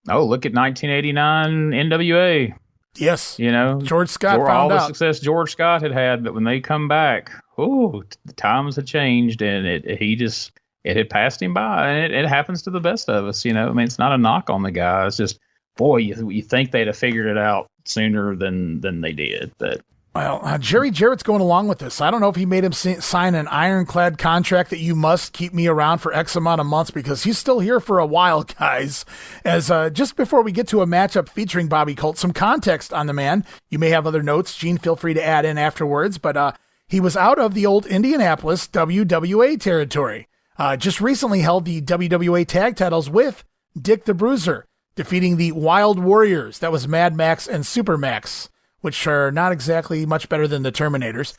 Oh, look at 1989 NWA. Yes. You know, George Scott found all the out. success George Scott had, but when they come back, the times had changed and it had passed him by. And it happens to the best of us, you know. I mean, it's not a knock on the guy. It's just, boy, you think they'd have figured it out sooner than they did. But well, Jerry Jarrett's going along with this. I don't know if he made him sign an ironclad contract that you must keep me around for X amount of months because he's still here for a while, guys. As just before we get to a matchup featuring Bobby Colt, some context on the man. You may have other notes. Gene, feel free to add in afterwards. But he was out of the old Indianapolis WWA territory. Just recently held the WWA tag titles with Dick the Bruiser, defeating the Wild Warriors. That was Mad Max and Super Max, which are not exactly much better than the Terminators,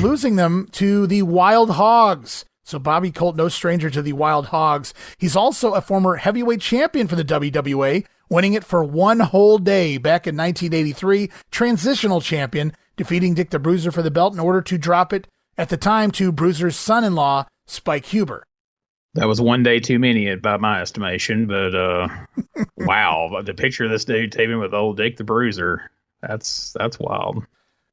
losing them to the Wild Hogs. So Bobby Colt, no stranger to the Wild Hogs. He's also a former heavyweight champion for the WWA, winning it for one whole day back in 1983, transitional champion, defeating Dick the Bruiser for the belt in order to drop it at the time to Bruiser's son-in-law, Spike Huber. That was one day too many by my estimation, but wow, the picture of this dude taping with old Dick the Bruiser, that's wild.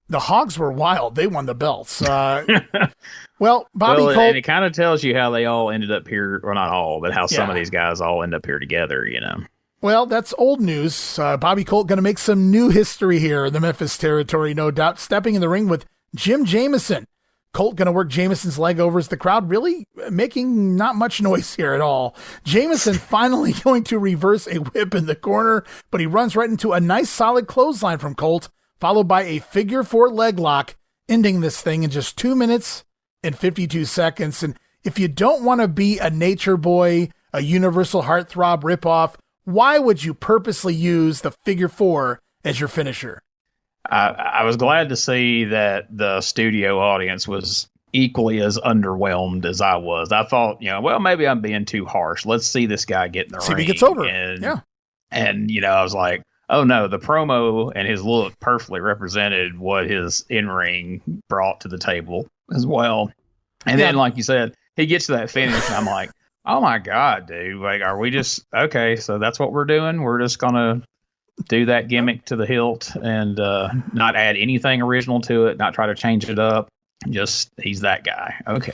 The Hogs were wild. They won the belts. Well, Bobby Colt. And it kind of tells you how they all ended up here, or not all, but how some of these guys all end up here together, you know. Well, that's old news. Bobby Colt going to make some new history here in the Memphis territory, no doubt, stepping in the ring with Jim Jamison. Colt going to work Jamison's leg over as the crowd really making not much noise here at all. Jamison finally going to reverse a whip in the corner, but he runs right into a nice solid clothesline from Colt, followed by a figure 4 leg lock, ending this thing in just 2 minutes and 52 seconds. And if you don't want to be a nature boy, a universal heartthrob ripoff, why would you purposely use the figure 4 as your finisher? I was glad to see that the studio audience was equally as underwhelmed as I was. I thought, well, maybe I'm being too harsh. Let's see this guy get in the ring. See if he gets over. And, I was like, oh, no, the promo and his look perfectly represented what his in-ring brought to the table as well. And then, like you said, he gets to that finish, and I'm like, oh, my God, dude. Like, are we just, okay, so that's what we're doing? We're just going to do that gimmick to the hilt and not add anything original to it, not try to change it up. Just, he's that guy. Okay.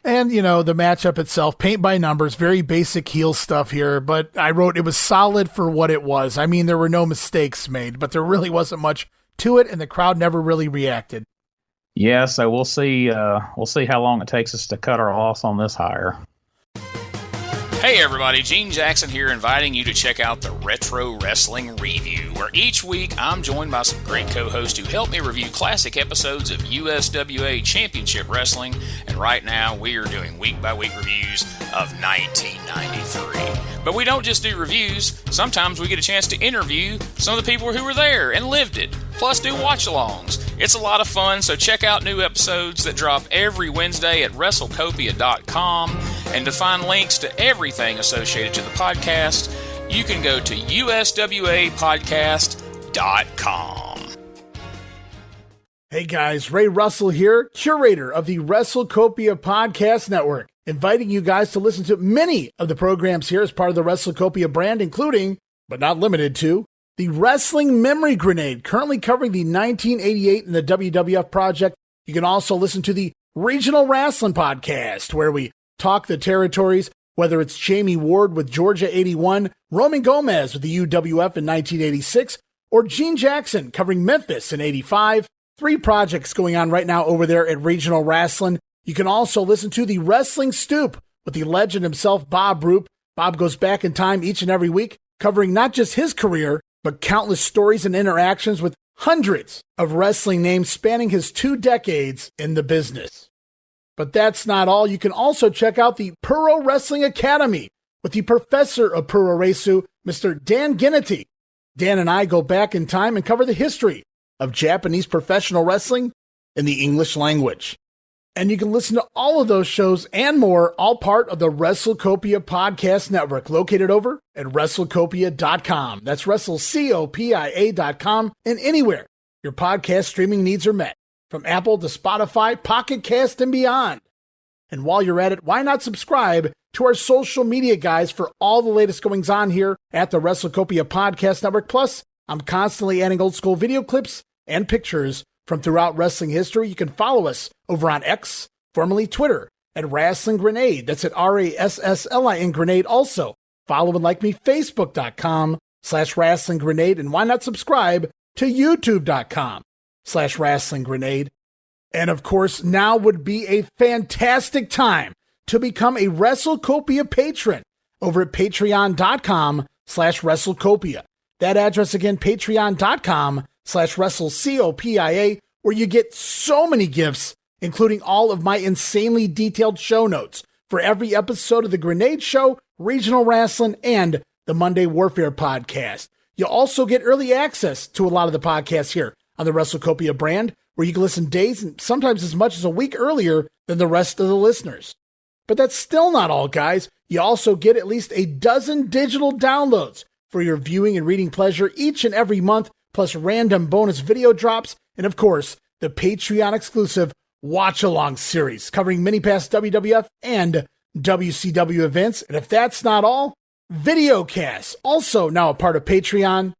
And, the matchup itself, paint by numbers, very basic heel stuff here, but I wrote it was solid for what it was. I mean, there were no mistakes made, but there really wasn't much to it, and the crowd never really reacted. Yeah, so we'll see how long it takes us to cut our loss on this hire. Hey everybody, Gene Jackson here, inviting you to check out the Retro Wrestling Review, where each week I'm joined by some great co-hosts who help me review classic episodes of USWA Championship Wrestling, and right now we are doing week-by-week reviews of 1993. But we don't just do reviews, sometimes we get a chance to interview some of the people who were there and lived it, plus do watch-alongs. It's a lot of fun, so check out new episodes that drop every Wednesday at WrestleCopia.com, and to find links to everything associated to the podcast, you can go to USWApodcast.com. Hey guys, Ray Russell here, curator of the WrestleCopia Podcast Network, inviting you guys to listen to many of the programs here as part of the WrestleCopia brand, including, but not limited to, the Wrestling Memory Grenade, currently covering the 1988 and the WWF project. You can also listen to the Regional Rasslin podcast, where we talk the territories, whether it's Jamie Ward with Georgia 81, Roman Gomez with the UWF in 1986, or Gene Jackson covering Memphis in 85. 3 projects going on right now over there at Regional Rasslin. You can also listen to the Wrestling Stoop with the legend himself, Bob Roop. Bob goes back in time each and every week, covering not just his career, but countless stories and interactions with hundreds of wrestling names spanning his 2 decades in the business. But that's not all. You can also check out the Puro Wrestling Academy with the professor of Puro Resu, Mr. Dan Ginnity. Dan and I go back in time and cover the history of Japanese professional wrestling in the English language. And you can listen to all of those shows and more, all part of the WrestleCopia Podcast Network, located over at WrestleCopia.com. That's WrestleCopia.com, and anywhere your podcast streaming needs are met, from Apple to Spotify, Pocket Cast, and beyond. And while you're at it, why not subscribe to our social media guys for all the latest goings on here at the WrestleCopia Podcast Network. Plus, I'm constantly adding old school video clips and pictures from throughout wrestling history. You can follow us over on X, formerly Twitter, at Wrestling Grenade. That's at RASSLIN Grenade. Also, follow and like me, Facebook.com/Wrestling Grenade. And why not subscribe to YouTube.com/Wrestling Grenade. And of course, now would be a fantastic time to become a WrestleCopia patron over at Patreon.com/WrestleCopia. That address again, Patreon.com/WrestleCopia, where you get so many gifts, including all of my insanely detailed show notes for every episode of The Grenade Show, Regional Rasslin, and the Monday Warfare podcast. You'll also get early access to a lot of the podcasts here on the WrestleCopia brand, where you can listen days and sometimes as much as a week earlier than the rest of the listeners. But that's still not all, guys. You also get at least a dozen digital downloads for your viewing and reading pleasure each and every month, plus random bonus video drops, and of course, the Patreon exclusive Watch Along series covering many past WWF and WCW events. And if that's not all, Videocasts, also now a part of Patreon.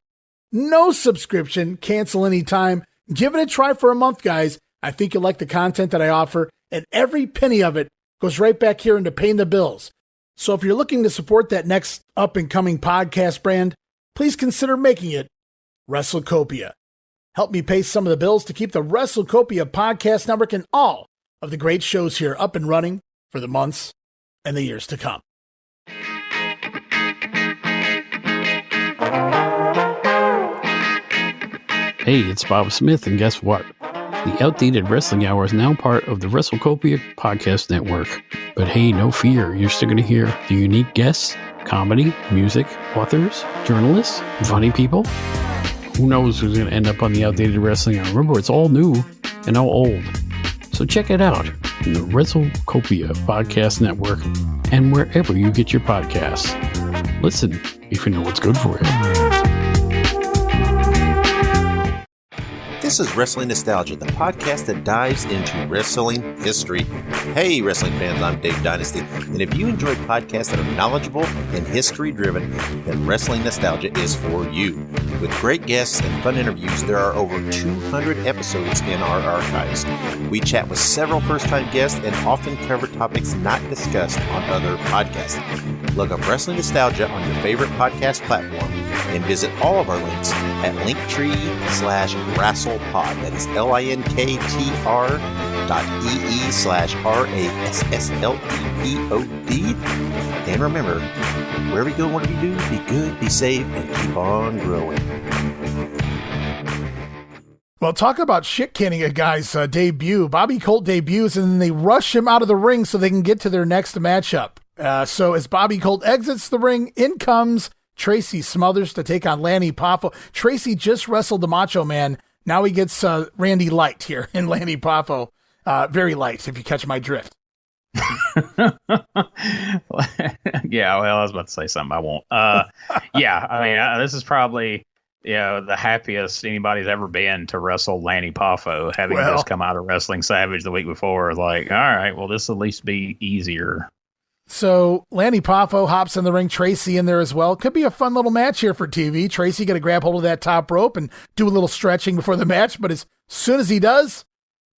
No subscription, cancel anytime. Give it a try for a month, guys. I think you'll like the content that I offer, and every penny of it goes right back here into paying the bills. So if you're looking to support that next up-and-coming podcast brand, please consider making it WrestleCopia. Help me pay some of the bills to keep the WrestleCopia Podcast Network and all of the great shows here up and running for the months and the years to come. Hey, it's Bob Smith, and guess what? The Outdated Wrestling Hour is now part of the WrestleCopia Podcast Network. But hey, no fear, you're still going to hear the unique guests, comedy, music, authors, journalists, funny people. Who knows who's going to end up on the Outdated Wrestling Hour? Remember, it's all new and all old. So check it out in the WrestleCopia Podcast Network and wherever you get your podcasts. Listen if you know what's good for you. This is Wrestling Nostalgia, the podcast that dives into wrestling history. Hey, wrestling fans, I'm Dave Dynasty, and if you enjoy podcasts that are knowledgeable and history-driven, then Wrestling Nostalgia is for you. With great guests and fun interviews, there are over 200 episodes in our archives. We chat with several first-time guests and often cover topics not discussed on other podcasts. Look up Wrestling Nostalgia on your favorite podcast platform and visit all of our links at linktree/WrestlePod. That is linktr.ee/RASSLEPOD. And remember, wherever you go, whatever you do, be good, be safe, and keep on growing. Well, talk about shit canning a guy's debut. Bobby Colt debuts, and then they rush him out of the ring so they can get to their next matchup. So as Bobby Colt exits the ring, in comes Tracy Smothers to take on Lanny Poffo. Tracy just wrestled the Macho Man. Now he gets Randy Light here in Lanny Poffo. Very light, if you catch my drift. Yeah, well, I was about to say something. I won't. Yeah, I mean, this is probably the happiest anybody's ever been to wrestle Lanny Poffo, having just come out of Wrestling Savage the week before. Like, all right, well, this will at least be easier. So Lanny Poffo hops in the ring, Tracy in there as well. Could be a fun little match here for TV. Tracy going to grab hold of that top rope and do a little stretching before the match, but as soon as he does,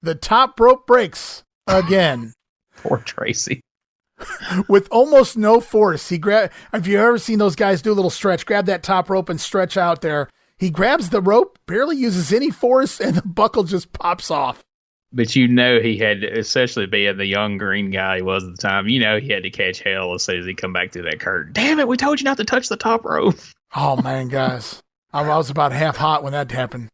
the top rope breaks again. Poor Tracy. With almost no force. If you've ever seen those guys do a little stretch, grab that top rope and stretch out there. He grabs the rope, barely uses any force, and the buckle just pops off. But he had, especially being the young green guy he was at the time, he had to catch hell as soon as he come back through that curtain. Damn it, we told you not to touch the top rope. Oh, man, guys. I was about half hot when that happened.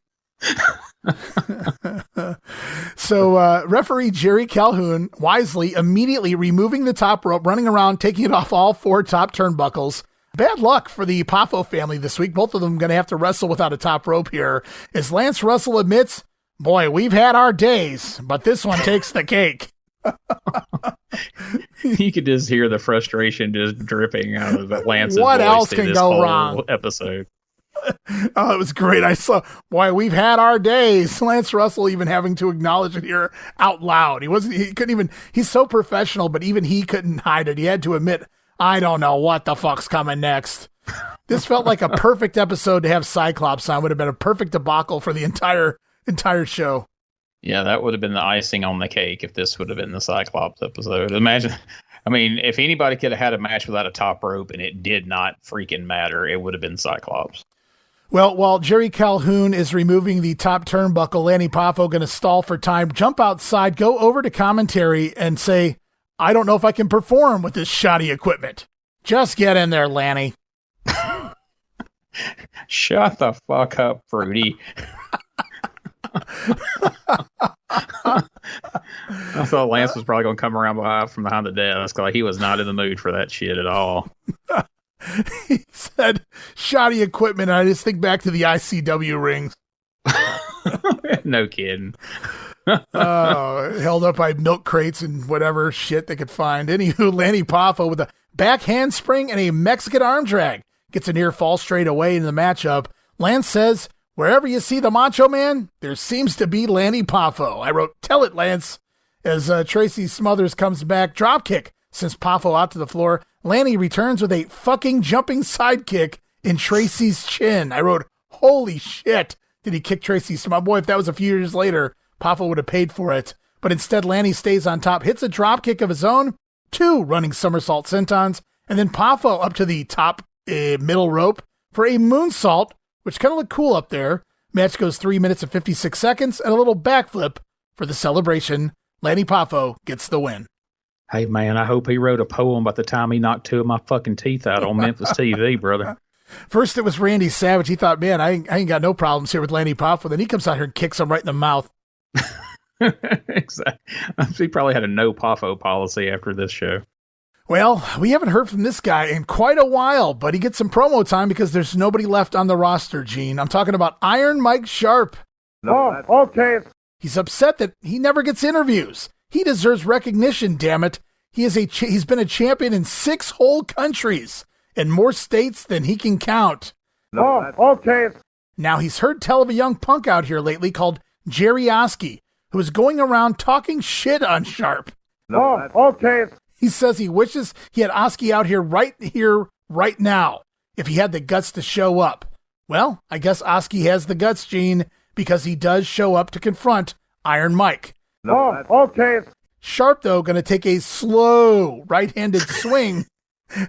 So referee Jerry Calhoun wisely immediately removing the top rope, running around, taking it off all 4 top turnbuckles. Bad luck for the Poffo family this week. Both of them going to have to wrestle without a top rope here. As Lance Russel admits, boy, we've had our days, but this one takes the cake. You could just hear the frustration just dripping out of Lance's what voice else through can this go whole wrong? episode. Oh, it was great. I saw, boy, we've had our days. Lance Russell even having to acknowledge it here out loud. He's so professional, but even he couldn't hide it. He had to admit, I don't know what the fuck's coming next. This felt like a perfect episode to have Cyclops on. Would have been a perfect debacle for the entire show. Yeah, that would have been the icing on the cake if this would have been the Cyclops episode. Imagine, if anybody could have had a match without a top rope and it did not freaking matter, it would have been Cyclops. Well, while Jerry Calhoun is removing the top turnbuckle, Lanny Poffo going to stall for time, jump outside, go over to commentary and say, I don't know if I can perform with this shoddy equipment. Just get in there, Lanny. Shut the fuck up, Fruity. I thought Lance was probably going to come around from behind the desk. Like, he was not in the mood for that shit at all. He said shoddy equipment, and I just think back to the ICW rings. No kidding. Held up by milk crates and whatever shit they could find. Anywho, Lanny Poffo with a back handspring and a Mexican arm drag gets a near fall straight away in the matchup. Lance says, wherever you see the Macho Man, there seems to be Lanny Poffo. I wrote, tell it, Lance. As Tracy Smothers comes back, dropkick sends Poffo out to the floor. Lanny returns with a fucking jumping sidekick in Tracy's chin. I wrote, holy shit, did he kick Tracy? My boy, if that was a few years later, Poffo would have paid for it. But instead, Lanny stays on top, hits a dropkick of his own, 2 running somersault sentons, and then Poffo up to the top middle rope for a moonsault, which kind of looked cool up there. Match goes 3 minutes and 56 seconds, and a little backflip for the celebration. Lanny Poffo gets the win. Hey, man, I hope he wrote a poem by the time he knocked 2 of my fucking teeth out on Memphis TV, brother. First, it was Randy Savage. He thought, man, I ain't got no problems here with Lanny Poffo. Then he comes out here and kicks him right in the mouth. Exactly. He probably had a no Poffo policy after this show. Well, we haven't heard from this guy in quite a while, but he gets some promo time because there's nobody left on the roster, Gene. I'm talking about Iron Mike Sharpe. No, okay. He's upset that he never gets interviews. He deserves recognition, damn it. He's been a champion in 6 whole countries and more states than he can count. No, okay. Now, he's heard tell of a young punk out here lately called Jerry Oski, who is going around talking shit on Sharpe. No, okay. He says he wishes he had Oski out here, right now, if he had the guts to show up. Well, I guess Oski has the guts, Gene, because he does show up to confront Iron Mike. No, okay. Sharpe, though, going to take a slow right-handed swing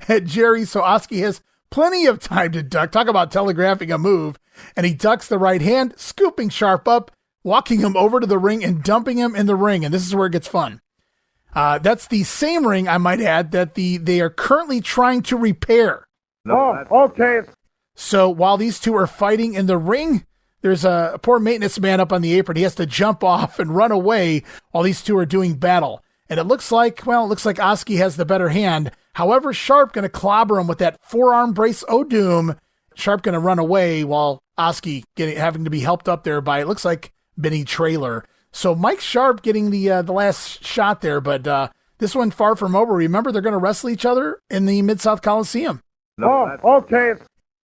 at Jerry, so Oski has plenty of time to duck. Talk about telegraphing a move. And he ducks the right hand, scooping Sharpe up, walking him over to the ring and dumping him in the ring. And this is where it gets fun. That's the same ring, I might add, that they are currently trying to repair. Okay. So while these two are fighting in the ring, there's a poor maintenance man up on the apron. He has to jump off and run away while these two are doing battle. And it looks like Oski has the better hand. However, Sharpe going to clobber him with that forearm brace O'Doom. Sharpe going to run away while Oski having to be helped up there by, it looks like, Benny Trailer. So Mike Sharpe getting the last shot there, but this one far from over. Remember, they're going to wrestle each other in the Mid-South Coliseum. Okay.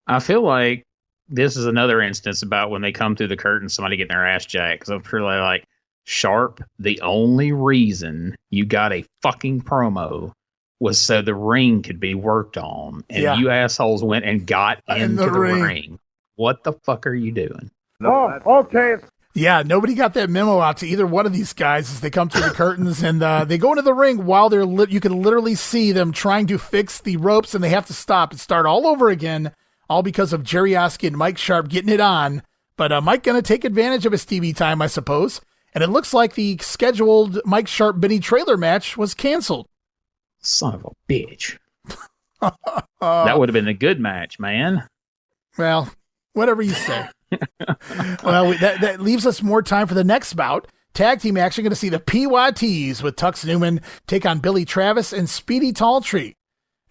I feel like this is another instance about when they come through the curtain, somebody getting their ass jacked. Because I'm pretty like, Sharpe, the only reason you got a fucking promo was so the ring could be worked on. And you assholes went and got into the ring. What the fuck are you doing? Okay. Yeah, nobody got that memo out to either one of these guys as they come through the curtains, and they go into the ring while you can literally see them trying to fix the ropes, and they have to stop and start all over again, all because of Jerry Oski and Mike Sharpe getting it on. But Mike going to take advantage of his TV time, I suppose. And it looks like the scheduled Mike Sharpe Benny Trailer match was canceled. Son of a bitch. That would have been a good match, man. Well, whatever you say. Well, that leaves us more time for the next bout. Tag team action, going to see the PYTs with Tux Newman take on Billy Travis and Speedy Talltree.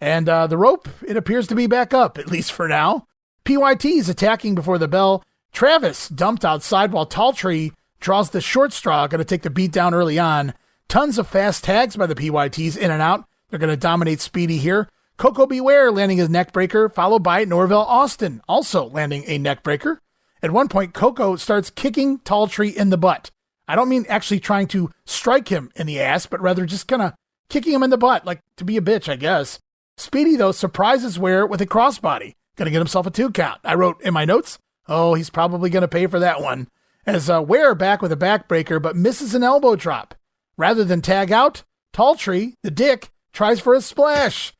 And the rope, it appears to be back up, at least for now. PYTs attacking before the bell. Travis dumped outside while Talltree draws the short straw, going to take the beat down early on. Tons of fast tags by the PYTs in and out. They're going to dominate Speedy here. Coco Beware landing his neck breaker, followed by Norvell Austin, also landing a neck breaker. At one point, Coco starts kicking Talltree in the butt. I don't mean actually trying to strike him in the ass, but rather just kind of kicking him in the butt, like to be a bitch, I guess. Speedy, though, surprises Ware with a crossbody. Going to get himself a 2 count. I wrote in my notes, oh, he's probably going to pay for that one. As Ware back with a backbreaker, but misses an elbow drop. Rather than tag out, Talltree, the dick, tries for a splash,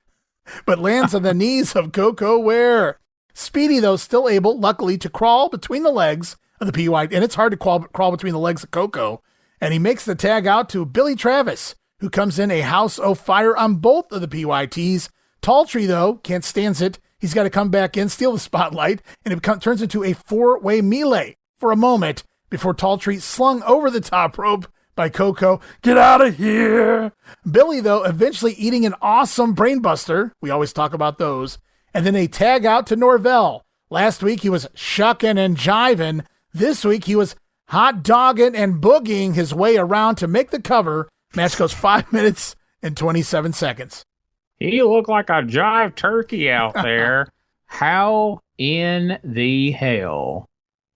but lands on the knees of Coco Ware. Speedy, though, still able, luckily, to crawl between the legs of the PY, and it's hard to crawl between the legs of Coco, and he makes the tag out to Billy Travis, who comes in a house of fire on both of the PYTs. Talltree, though, can't stand it. He's got to come back in, steal the spotlight, and it turns into a 4-way melee for a moment before Talltree slung over the top rope by Coco. Get out of here! Billy, though, eventually eating an awesome brainbuster. We always talk about those. And then a tag out to Norvell. Last week he was shucking and jiving. This week he was hot dogging and boogieing his way around to make the cover. Match goes 5 minutes and 27 seconds. He looked like a jive turkey out there. How in the hell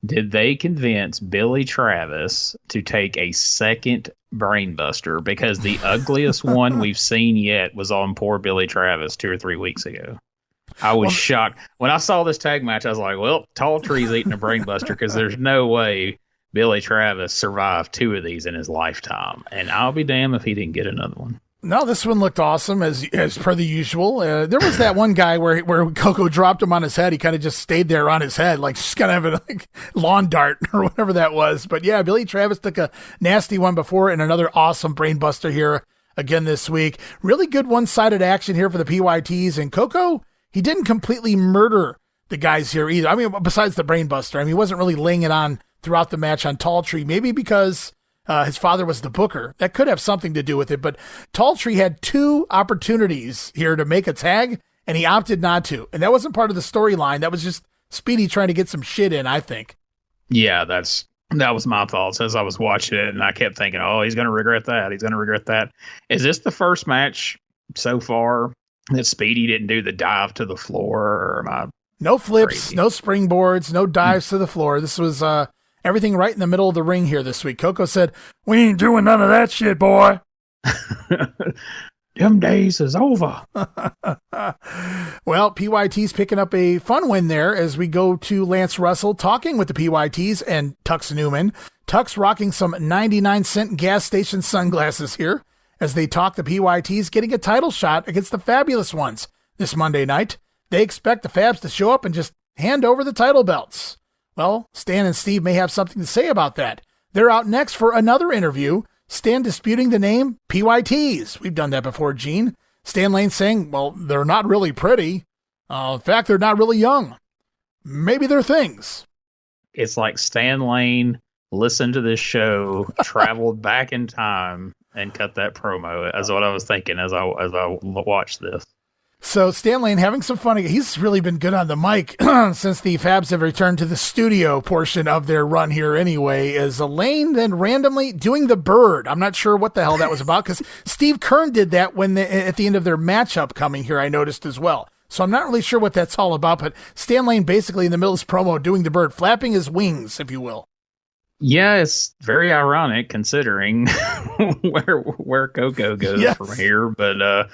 did they convince Billy Travis to take a second brainbuster? Because the ugliest one we've seen yet was on poor Billy Travis 2 or 3 weeks ago. I was shocked. When I saw this tag match, I was like, well, Talltree's eating a brainbuster because there's no way Billy Travis survived 2 of these in his lifetime. And I'll be damned if he didn't get another one. No, this one looked awesome as per the usual. There was that one guy where Coco dropped him on his head. He kind of just stayed there on his head, like just kind of a lawn dart or whatever that was. But yeah, Billy Travis took a nasty one before and another awesome brainbuster here again this week. Really good one-sided action here for the PYTs. And Coco, he didn't completely murder the guys here either. I mean, besides the brainbuster, I mean, he wasn't really laying it on throughout the match on Talltree, maybe because his father was the booker. That could have something to do with it, but Talltree had 2 opportunities here to make a tag, and he opted not to. And that wasn't part of the storyline. That was just Speedy trying to get some shit in, I think. Yeah, that was my thoughts as I was watching it, and I kept thinking, oh, he's going to regret that. He's going to regret that. Is this the first match so far that Speedy didn't do the dive to the floor? Or am I no flips, crazy? No springboards, no dives to the floor. This was everything right in the middle of the ring here this week. Coco said, we ain't doing none of that shit, boy. Them days is over. Well, PYT's picking up a fun win there as we go to Lance Russel talking with the PYTs and Tux Newman. Tux rocking some 99-cent gas station sunglasses here as they talk the PYTs getting a title shot against the Fabulous Ones this Monday night. They expect the Fabs to show up and just hand over the title belts. Well, Stan and Steve may have something to say about that. They're out next for another interview, Stan disputing the name PYTs. We've done that before, Gene. Stan Lane saying, well, they're not really pretty. In fact, they're not really young. Maybe they're things. It's like Stan Lane listened to this show, traveled back in time, and cut that promo. That's what I was thinking as I watched this. So Stan Lane having some fun. He's really been good on the mic since the Fabs have returned to the studio portion of their run here anyway, is Lane then randomly doing the bird. I'm not sure what the hell that was about, because Steve Keirn did that at the end of their matchup coming here, I noticed as well. So I'm not really sure what that's all about, but Stan Lane basically in the middle of his promo doing the bird, flapping his wings, if you will. Yeah, it's very ironic considering where Coco goes from here. But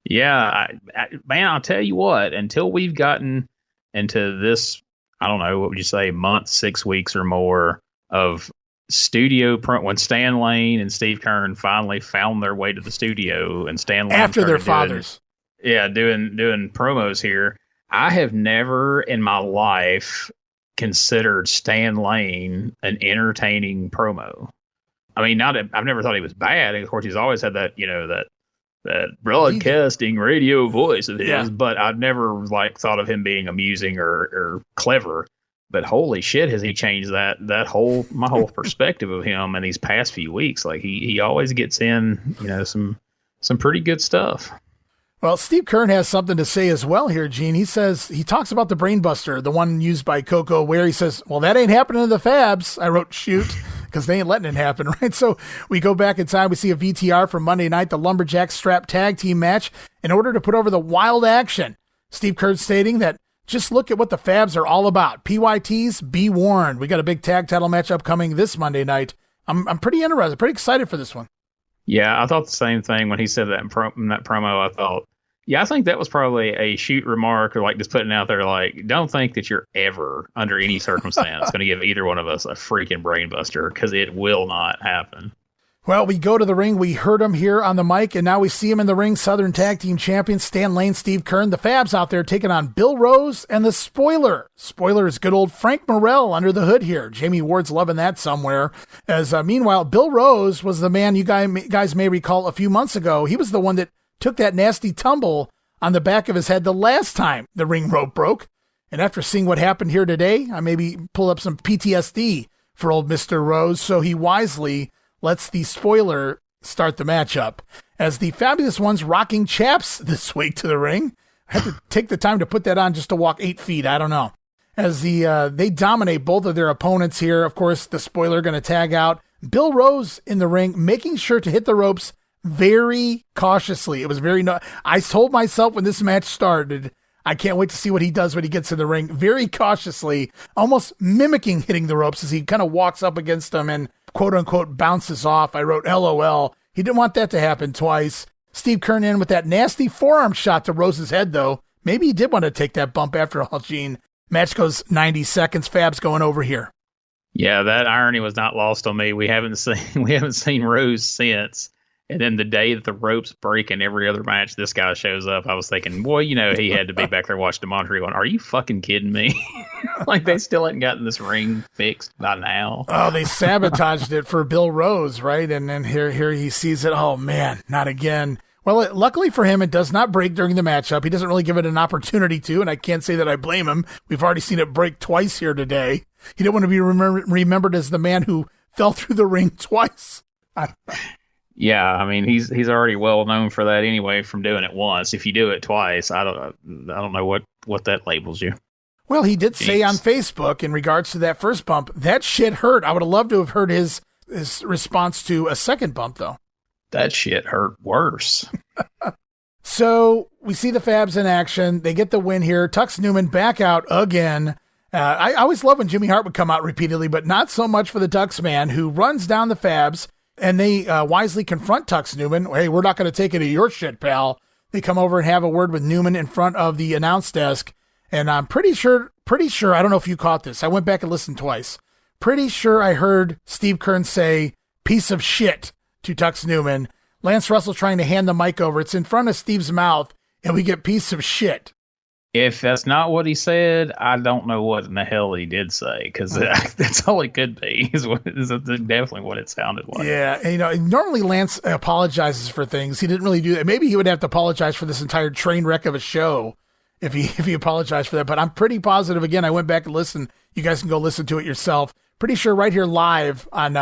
man, I'll tell you what, until we've gotten into this, I don't know, what would you say, month, 6 weeks or more of studio when Stan Lane and Steve Keirn finally found their way to the studio, and Stan Lane after their fathers. Doing promos here. I have never in my life considered Stan Lane an entertaining promo. I mean, I've never thought he was bad. And of course, he's always had that, that broadcasting radio voice of his, but I've never thought of him being amusing or clever. But holy shit, has he changed my whole perspective of him in these past few weeks. Like he always gets in, some pretty good stuff. Well, Steve Keirn has something to say as well here, Gene. He talks about the Brainbuster, the one used by Coco, where he says, well, that ain't happening to the Fabs. I wrote shoot, because they ain't letting it happen, right? So we go back in time. We see a VTR from Monday night, the Lumberjack strap tag team match, in order to put over the Wild Action. Steve Keirn stating that just look at what the Fabs are all about. PYTs, be warned. We got a big tag title match upcoming this Monday night. I'm pretty interested, pretty excited for this one. Yeah, I thought the same thing when he said that in that promo. I thought, yeah, I think that was probably a shoot remark, or just putting out there, don't think that you're ever, under any circumstance, going to give either one of us a freaking brainbuster, because it will not happen. Well, we go to the ring. We heard him here on the mic, and now we see him in the ring. Southern Tag Team Champions Stan Lane, Steve Keirn, the Fabs out there taking on Bill Rose and the Spoiler. Spoiler is good old Frank Morrell under the hood here. Jamie Ward's loving that somewhere. As meanwhile, Bill Rose was the man you guys may recall a few months ago. He was the one that took that nasty tumble on the back of his head the last time the ring rope broke. And after seeing what happened here today, I maybe pull up some PTSD for old Mr. Rose. So he wisely lets the Spoiler start the matchup. As the Fabulous Ones rocking chaps this week to the ring. I had to take the time to put that on just to walk 8 feet. I don't know. As they dominate both of their opponents here. Of course, the Spoiler going to tag out. Bill Rose in the ring, making sure to hit the ropes very cautiously. It was I told myself when this match started, I can't wait to see what he does when he gets in the ring. Very cautiously, almost mimicking hitting the ropes as he kind of walks up against them and quote unquote bounces off. I wrote LOL. He didn't want that to happen twice. Steve Keirn in with that nasty forearm shot to Rose's head though. Maybe he did want to take that bump after all, Gene. Match goes 90 seconds. Fabs going over here. Yeah, that irony was not lost on me. We haven't seen Rose since. And then the day that the ropes break in every other match, this guy shows up. I was thinking, boy, he had to be back there watching the monitor going, are you fucking kidding me? They still hadn't gotten this ring fixed by now. Oh, they sabotaged it for Bill Rose, right? And then here he sees it. Oh, man, not again. Well, luckily for him, it does not break during the matchup. He doesn't really give it an opportunity to, and I can't say that I blame him. We've already seen it break twice here today. He didn't want to be remembered as the man who fell through the ring twice. Yeah, I mean he's already well known for that anyway from doing it once. If you do it twice, I don't know what that labels you. Well, he did say on Facebook in regards to that first bump, that shit hurt. I would have loved to have heard his response to a second bump though. That shit hurt worse. So we see the Fabs in action. They get the win here. Tux Newman back out again. I always love when Jimmy Hart would come out repeatedly, but not so much for the Tux man, who runs down the Fabs. And they wisely confront Tux Newman. Hey, we're not going to take any of your shit, pal. They come over and have a word with Newman in front of the announce desk. And I'm pretty sure, I don't know if you caught this. I went back and listened twice. Pretty sure I heard Steve Keirn say, piece of shit to Tux Newman. Lance Russel trying to hand the mic over. It's in front of Steve's mouth, and we get piece of shit. If that's not what he said, I don't know what in the hell he did say, because that's all it could be. Is definitely what it sounded like. Yeah, and, normally Lance apologizes for things. He didn't really do that. Maybe he would have to apologize for this entire train wreck of a show if he apologized for that. But I'm pretty positive. Again, I went back and listened. You guys can go listen to it yourself. Pretty sure right here live on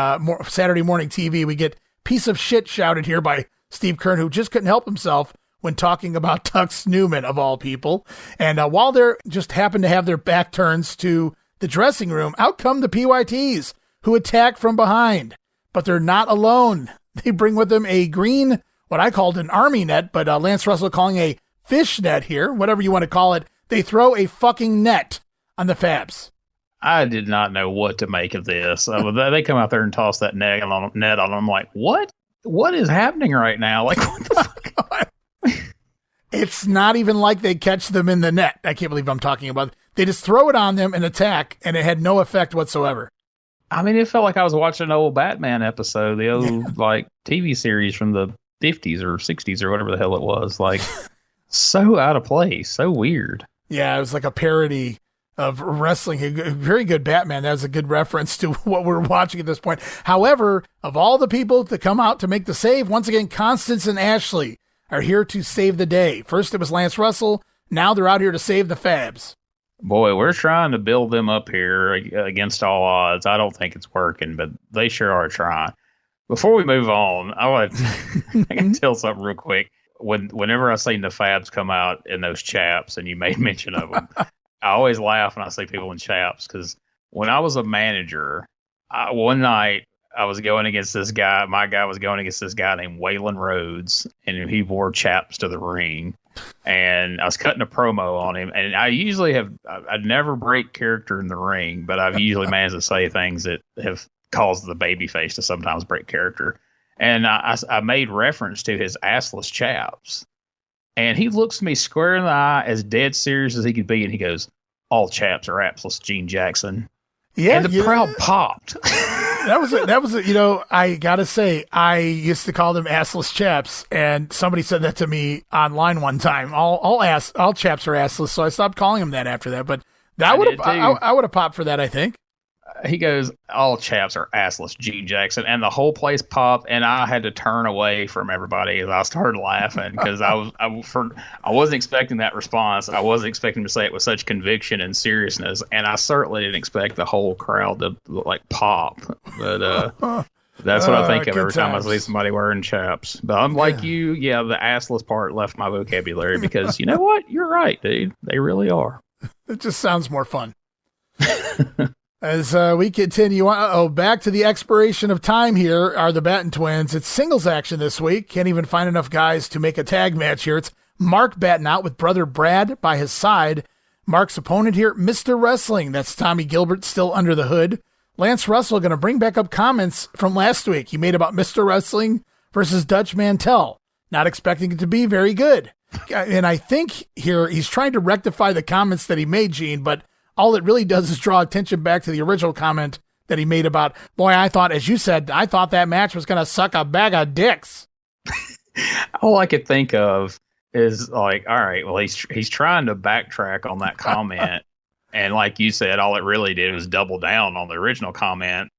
Saturday morning TV, we get "piece of shit" shouted here by Steve Keirn, who just couldn't help himself when talking about Tux Newman, of all people. And while they're just happen to have their back turns to the dressing room, out come the PYTs, who attack from behind. But they're not alone. They bring with them a green, what I called an army net, but Lance Russel calling a fish net here, whatever you want to call it. They throw a fucking net on the Fabs. I did not know what to make of this. They come out there and toss that net on them. I'm like, what? What is happening right now? Like, what the fuck? It's not even like they catch them in the net. I can't believe I'm talking about it. They just throw it on them and attack, and it had no effect whatsoever. I mean, it felt like I was watching an old Batman episode, the old like TV series from the 50s or 60s or whatever the hell it was. Like, so out of place, so weird. Yeah, it was like a parody of wrestling. A very good Batman. That was a good reference to what we're watching at this point. However, of all the people to come out to make the save, once again, Constance and Ashley are here to save the day. First it was Lance Russel. Now they're out here to save the Fabs. Boy, we're trying to build them up here against all odds. I don't think it's working, but they sure are trying. Before we move on, I can tell something real quick. Whenever I seen the Fabs come out in those chaps, and you made mention of them, I always laugh when I see people in chaps, because when I was a manager, one night I was going against this guy. My guy was going against this guy named Waylon Rhodes, and he wore chaps to the ring. And I was cutting a promo on him. And I'd never break character in the ring, but I've usually managed to say things that have caused the babyface to sometimes break character. And I made reference to his assless chaps. And he looks me square in the eye, as dead serious as he could be, and he goes, "All chaps are assless, Gene Jackson." Yeah, and the crowd popped. That was it. I gotta say, I used to call them assless chaps, and somebody said that to me online one time. All chaps are assless, so I stopped calling them that after that. But I would have popped for that, I think. He goes, "All chaps are assless, Gene Jackson," and the whole place popped, and I had to turn away from everybody as I started laughing, because I wasn't expecting that response. I wasn't expecting to say it with such conviction and seriousness, and I certainly didn't expect the whole crowd to like pop. But that's what I think of every time I see somebody wearing chaps. But I'm like you, the assless part left my vocabulary, because you know what? You're right, dude. They really are. It just sounds more fun. As we continue on, back to the expiration of time here are the Batten twins. It's singles action this week. Can't even find enough guys to make a tag match here. It's Mark Batten out with brother Brad by his side. Mark's opponent here, Mr. Wrestling. That's Tommy Gilbert, still under the hood. Lance Russel going to bring back up comments from last week he made about Mr. Wrestling versus Dutch Mantel. Not expecting it to be very good. And I think here he's trying to rectify the comments that he made, Gene, but all it really does is draw attention back to the original comment that he made about, boy, I thought, as you said, I thought that match was going to suck a bag of dicks. All I could think of is like, all right, well, he's trying to backtrack on that comment. And like you said, all it really did was double down on the original comment.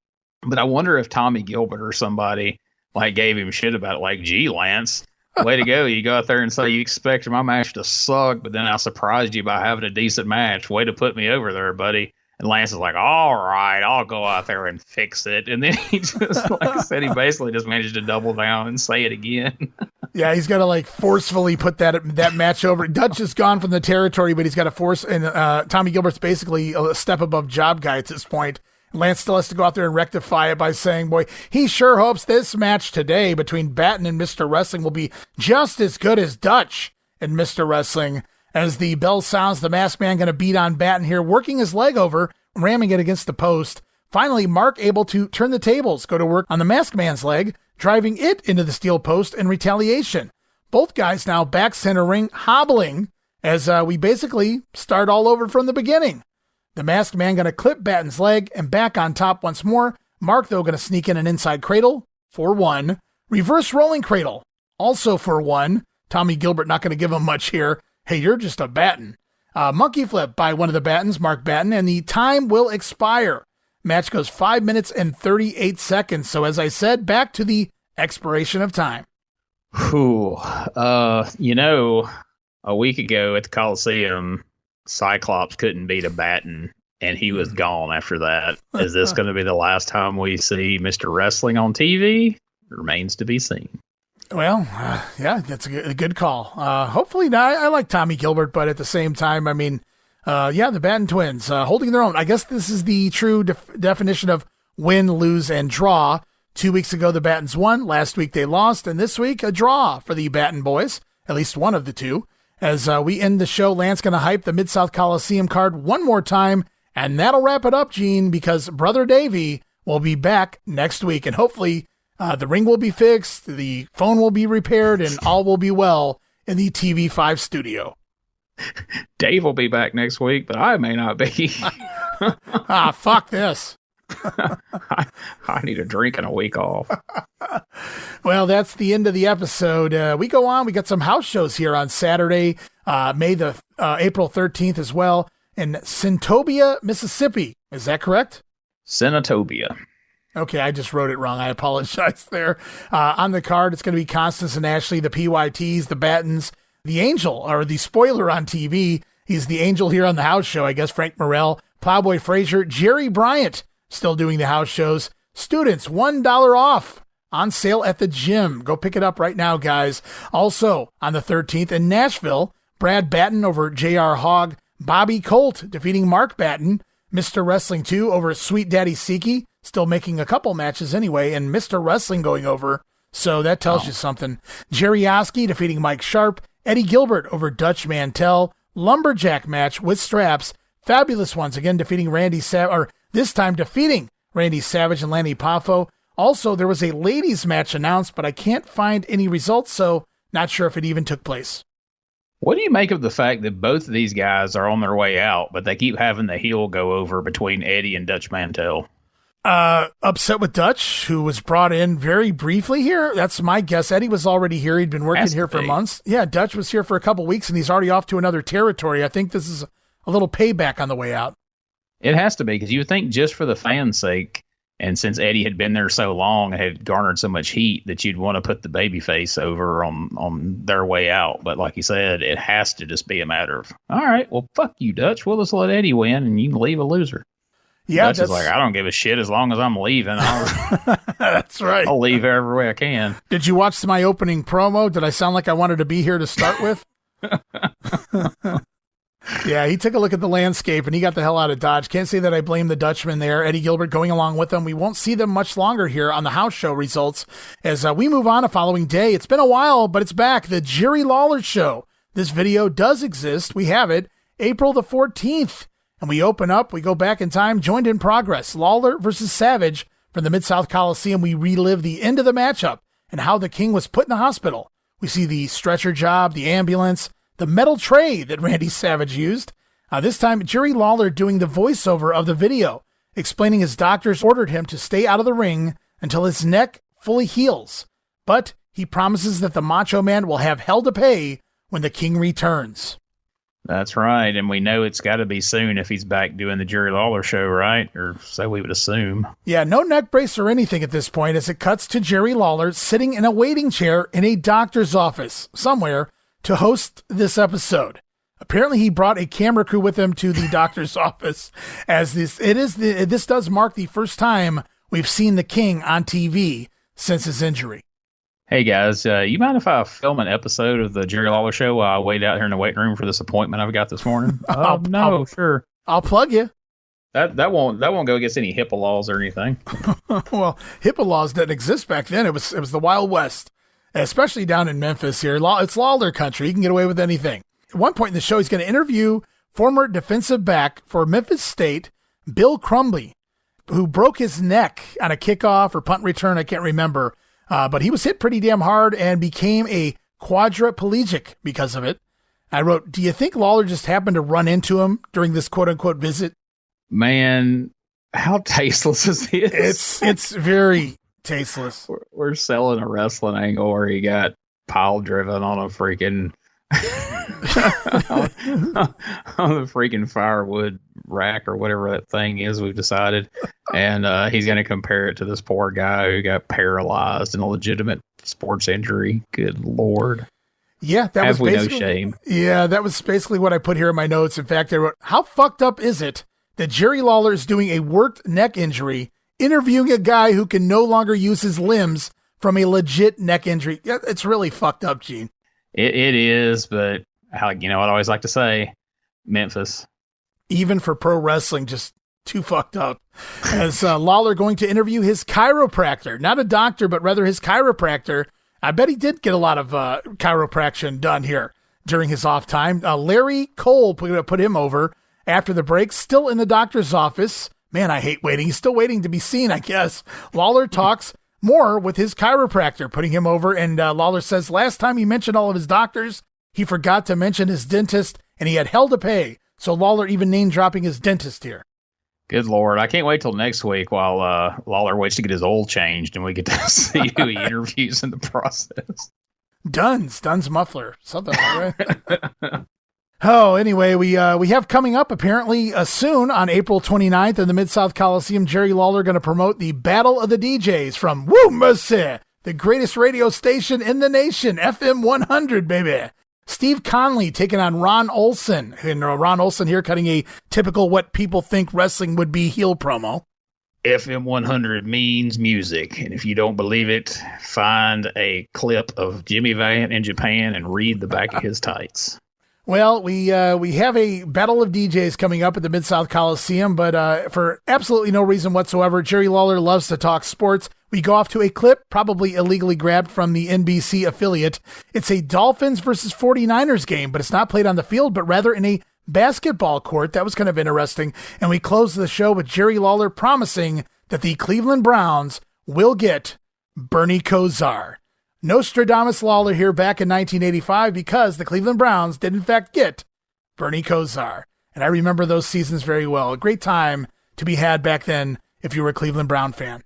But I wonder if Tommy Gilbert or somebody like gave him shit about it, like, gee, Lance, way to go. You go out there and say you expected my match to suck, but then I surprised you by having a decent match. Way to put me over there, buddy. And Lance is like, all right, I'll go out there and fix it. And then he just, like I said, he basically just managed to double down and say it again. Yeah, he's got to like forcefully put that match over. Dutch is gone from the territory, but he's got to force. And Tommy Gilbert's basically a step above job guy at this point. Lance still has to go out there and rectify it by saying, boy, he sure hopes this match today between Batten and Mr. Wrestling will be just as good as Dutch and Mr. Wrestling. As the bell sounds, the Masked Man going to beat on Batten here, working his leg over, ramming it against the post. Finally, Mark able to turn the tables, go to work on the Masked Man's leg, driving it into the steel post in retaliation. Both guys now back center ring, hobbling, as we basically start all over from the beginning. The Masked Man going to clip Batten's leg and back on top once more. Mark, though, going to sneak in an inside cradle for one. Reverse rolling cradle, also for one. Tommy Gilbert not going to give him much here. Hey, you're just a Batten. Monkey flip by one of the Battens, Mark Batten, and the time will expire. Match goes 5 minutes and 38 seconds. So as I said, back to the expiration of time. Whew. A week ago at the Coliseum, Cyclops couldn't beat a Batten, and he was gone after that. Is this going to be the last time we see Mr. Wrestling on TV? Remains to be seen. Well, yeah, that's a good call. Hopefully not. I like Tommy Gilbert, but at the same time, I mean, the Batten twins holding their own. I guess this is the true definition of win, lose, and draw. 2 weeks ago, the Battens won. Last week, they lost. And this week, a draw for the Batten boys, at least one of the two. As we end the show, Lance going to hype the Mid-South Coliseum card one more time. And that'll wrap it up, Gene, because Brother Davey will be back next week. And hopefully the ring will be fixed, the phone will be repaired, and all will be well in the TV5 studio. Dave will be back next week, but I may not be. Fuck this. I need a drink and a week off. Well, that's the end of the episode. We go on. We got some house shows here on Saturday, April 13th as well, in Centobia, Mississippi. Is that correct? Senatobia. Okay, I just wrote it wrong. I apologize there. On the card, it's going to be Constance and Ashley, the PYTs, the Battens, the Angel, or the spoiler on TV. He's the Angel here on the house show, I guess, Frank Morrell, Plowboy Frazier, Jerry Bryant, still doing the house shows. Students, $1 off on sale at the gym. Go pick it up right now, guys. Also, on the 13th in Nashville, Brad Batten over J.R. Hogg, Bobby Colt defeating Mark Batten, Mr. Wrestling 2 over Sweet Daddy Siki, still making a couple matches anyway, and Mr. Wrestling going over. So that tells you something. Jerry Oski defeating Mike Sharpe, Eddie Gilbert over Dutch Mantel, Lumberjack match with straps, Fabulous Ones again defeating Randy Savage, or this time defeating Randy Savage and Lanny Poffo. Also, there was a ladies match announced, but I can't find any results, so not sure if it even took place. What do you make of the fact that both of these guys are on their way out, but they keep having the heel go over between Eddie and Dutch Mantel? Upset with Dutch, who was brought in very briefly here. That's my guess. Eddie was already here. He'd been working here for months. Yeah, Dutch was here for a couple weeks, and he's already off to another territory. I think this is a little payback on the way out. It has to be, because you would think just for the fans' sake, and since Eddie had been there so long and had garnered so much heat, that you'd want to put the babyface over on their way out. But like you said, it has to just be a matter of, all right, well, fuck you, Dutch. We'll just let Eddie win, and you can leave a loser. Yeah, Dutch is like, I don't give a shit as long as I'm leaving. That's right. I'll leave every way I can. Did you watch my opening promo? Did I sound like I wanted to be here to start with? Yeah, he took a look at the landscape and he got the hell out of Dodge. Can't say that I blame the Dutchman there. Eddie Gilbert going along with them. We won't see them much longer here on the house show results as we move on the following day. It's been a while, but it's back. The Jerry Lawler Show. This video does exist. We have it. April the 14th. And we open up. We go back in time. Joined in progress. Lawler versus Savage from the Mid-South Coliseum. We relive the end of the matchup and how the King was put in the hospital. We see the stretcher job, the ambulance, the metal tray that Randy Savage used. This time, Jerry Lawler doing the voiceover of the video, explaining his doctors ordered him to stay out of the ring until his neck fully heals. But he promises that the Macho Man will have hell to pay when the King returns. That's right, and we know it's got to be soon if he's back doing the Jerry Lawler Show, right? Or so we would assume. Yeah, no neck brace or anything at this point as it cuts to Jerry Lawler sitting in a waiting chair in a doctor's office somewhere to host this episode. Apparently, he brought a camera crew with him to the doctor's office, as this does mark the first time we've seen the King on TV since his injury. Hey guys, you mind if I film an episode of the Jerry Lawler Show while I wait out here in the waiting room for this appointment I've got this morning? Sure. I'll plug you. That won't go against any HIPAA laws or anything. Well, HIPAA laws didn't exist back then. It was the Wild West, especially down in Memphis here. It's Lawler country. You can get away with anything. At one point in the show, he's going to interview former defensive back for Memphis State, Bill Crumbly, who broke his neck on a kickoff or punt return. I can't remember. But he was hit pretty damn hard and became a quadriplegic because of it. I wrote, do you think Lawler just happened to run into him during this quote-unquote visit? Man, how tasteless is this? It's very tasteless. We're selling a wrestling angle where he got pile driven on a freaking the freaking firewood rack or whatever that thing is we've decided. And he's going to compare it to this poor guy who got paralyzed in a legitimate sports injury. Good Lord. Yeah, that Have was we no basically, shame? Yeah, that was basically what I put here in my notes. In fact, I wrote, how fucked up is it that Jerry Lawler is doing a worked neck injury, interviewing a guy who can no longer use his limbs from a legit neck injury? Yeah, it's really fucked up, Gene. It is, but you know what I always like to say? Memphis. Even for pro wrestling, just too fucked up. As Lawler going to interview his chiropractor, not a doctor, but rather his chiropractor. I bet he did get a lot of chiropraction done here during his off time. Larry Cole put him over after the break, still in the doctor's office. Man, I hate waiting. He's still waiting to be seen, I guess. Lawler talks more with his chiropractor, putting him over. And Lawler says last time he mentioned all of his doctors, he forgot to mention his dentist, and he had hell to pay. So Lawler even name dropping his dentist here. Good Lord. I can't wait till next week while Lawler waits to get his oil changed and we get to see who he interviews in the process. Dunn's muffler. Something like that. Oh, anyway, we have coming up apparently soon on April 29th in the Mid-South Coliseum, Jerry Lawler going to promote the Battle of the DJs from Woo Mercy, the greatest radio station in the nation, FM 100, baby. Steve Conley taking on Ron Olson. And Ron Olson here cutting a typical what people think wrestling would be heel promo. FM 100 means music. And if you don't believe it, find a clip of Jimmy Valiant in Japan and read the back of his tights. Well, we have a battle of DJs coming up at the Mid-South Coliseum, but for absolutely no reason whatsoever, Jerry Lawler loves to talk sports. We go off to a clip, probably illegally grabbed from the NBC affiliate. It's a Dolphins versus 49ers game, but it's not played on the field, but rather in a basketball court. That was kind of interesting. And we close the show with Jerry Lawler promising that the Cleveland Browns will get Bernie Kosar. Nostradamus Lawler here back in 1985 because the Cleveland Browns did in fact get Bernie Kosar. And I remember those seasons very well. A great time to be had back then if you were a Cleveland Brown fan.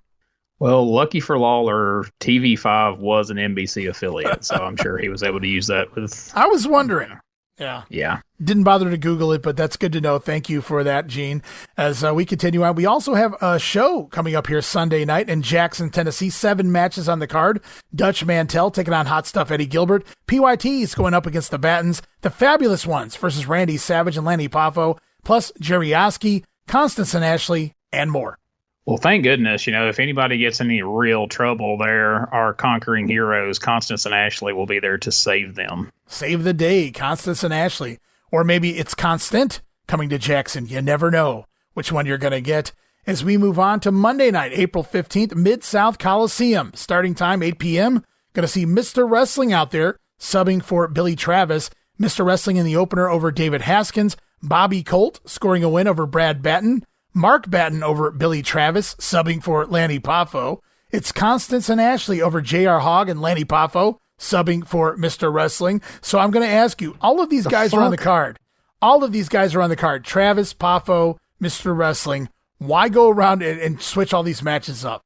Well, lucky for Lawler, TV5 was an NBC affiliate, so I'm sure he was able to use that with... I was wondering. Yeah. Didn't bother to Google it, but that's good to know. Thank you for that, Gene. As we continue on, we also have a show coming up here Sunday night in Jackson, Tennessee. 7 matches on the card. Dutch Mantel taking on Hot Stuff Eddie Gilbert. PYT's going up against the Battens. The Fabulous Ones versus Randy Savage and Lanny Poffo. Plus Jerry Oski, Constance and Ashley, and more. Well, thank goodness, if anybody gets any real trouble there, our conquering heroes, Constance and Ashley, will be there to save them. Save the day, Constance and Ashley. Or maybe it's Constant coming to Jackson. You never know which one you're going to get. As we move on to Monday night, April 15th, Mid-South Coliseum. Starting time, 8 p.m. Going to see Mr. Wrestling out there, subbing for Billy Travis. Mr. Wrestling in the opener over David Haskins. Bobby Colt scoring a win over Brad Batten. Mark Batten over Billy Travis, subbing for Lanny Poffo. It's Constance and Ashley over J.R. Hogg and Lanny Poffo, subbing for Mr. Wrestling. So I'm going to ask you, all of these guys are on the card. All of these guys are on the card. Travis, Poffo, Mr. Wrestling. Why go around and switch all these matches up?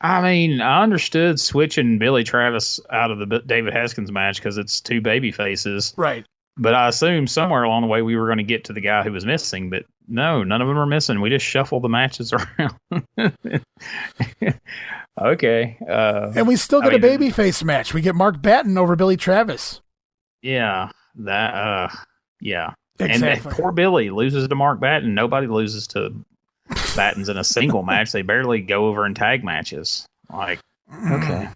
I mean, I understood switching Billy Travis out of the David Haskins match because it's 2 baby faces. Right. But I assumed somewhere along the way we were going to get to the guy who was missing, but no, none of them are missing. We just shuffle the matches around. Okay. And we still get a babyface match. We get Mark Batten over Billy Travis. Yeah. Yeah. Exactly. And poor Billy loses to Mark Batten. Nobody loses to Battens in a single match. They barely go over in tag matches. Okay.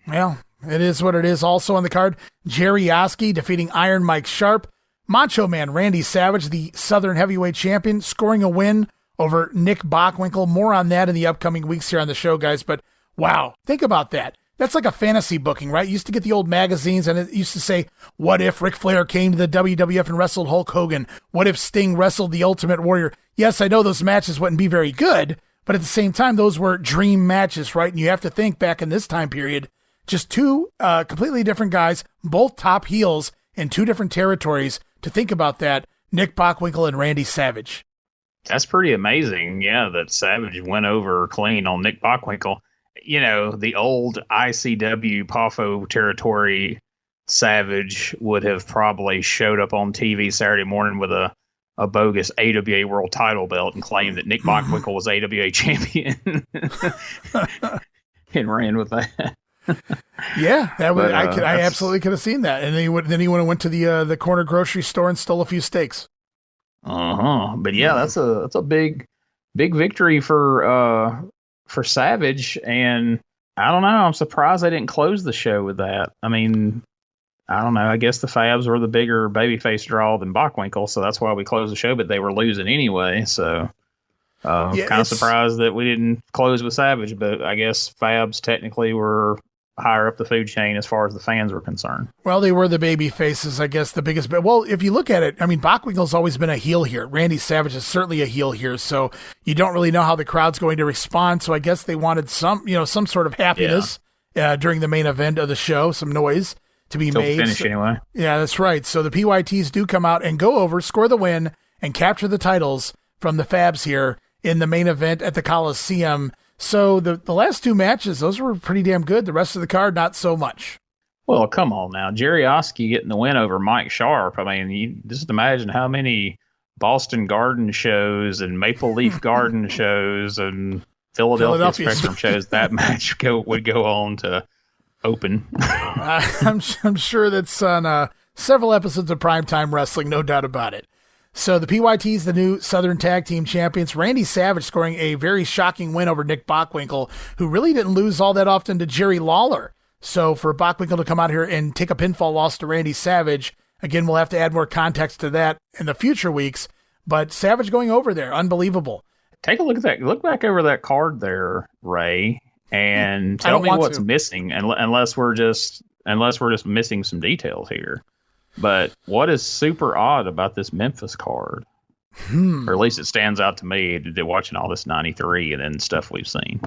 Well, it is what it is. Also on the card, Jerry Oski defeating Iron Mike Sharpe. Macho Man Randy Savage, the Southern Heavyweight Champion, scoring a win over Nick Bockwinkel. More on that in the upcoming weeks here on the show, guys. But wow, think about that. That's like a fantasy booking, right? You used to get the old magazines and it used to say, what if Ric Flair came to the WWF and wrestled Hulk Hogan? What if Sting wrestled the Ultimate Warrior? Yes, I know those matches wouldn't be very good, but at the same time, those were dream matches, right? And you have to think back in this time period, just 2 completely different guys, both top heels in 2 different territories. To think about that, Nick Bockwinkel and Randy Savage. That's pretty amazing, yeah, that Savage went over clean on Nick Bockwinkel. The old ICW Poffo territory Savage would have probably showed up on TV Saturday morning with a bogus AWA World Title belt and claimed that Nick Bockwinkel was AWA champion and ran with that. Yeah, that would. I absolutely could have seen that. And then he would have went to the corner grocery store and stole a few steaks. But yeah, that's a big victory for Savage, and I don't know. I'm surprised they didn't close the show with that. I mean, I don't know. I guess the Fabs were the bigger babyface draw than Bockwinkel, so that's why we closed the show. But they were losing anyway, so kind of surprised that we didn't close with Savage. But I guess Fabs technically were higher up the food chain as far as the fans were concerned. Well, they were the baby faces, I guess, the biggest. Well, if you look at it, I mean, Bockwinkel's always been a heel here. Randy Savage is certainly a heel here, so you don't really know how the crowd's going to respond. So I guess they wanted some sort of happiness during the main event of the show, some noise to be made. Finish anyway. Yeah, that's right. So the PYTs do come out and go over, score the win, and capture the titles from the Fabs here in the main event at the Coliseum. So the last two matches, those were pretty damn good. The rest of the card, not so much. Well, come on now. Jerry Oski getting the win over Mike Sharpe. I mean, you just imagine how many Boston Garden shows and Maple Leaf Garden shows and Philadelphia Spectrum shows that match would go on to open. I'm sure that's on several episodes of Primetime Wrestling, no doubt about it. So the PYT's the new Southern Tag Team Champions. Randy Savage scoring a very shocking win over Nick Bockwinkel, who really didn't lose all that often to Jerry Lawler. So for Bockwinkel to come out here and take a pinfall loss to Randy Savage, again, we'll have to add more context to that in the future weeks. But Savage going over there, unbelievable. Take a look at that. Look back over that card there, Ray, and tell me what's missing, unless we're just missing some details here. But what is super odd about this Memphis card, or at least it stands out to me, watching all this 93 and then stuff we've seen?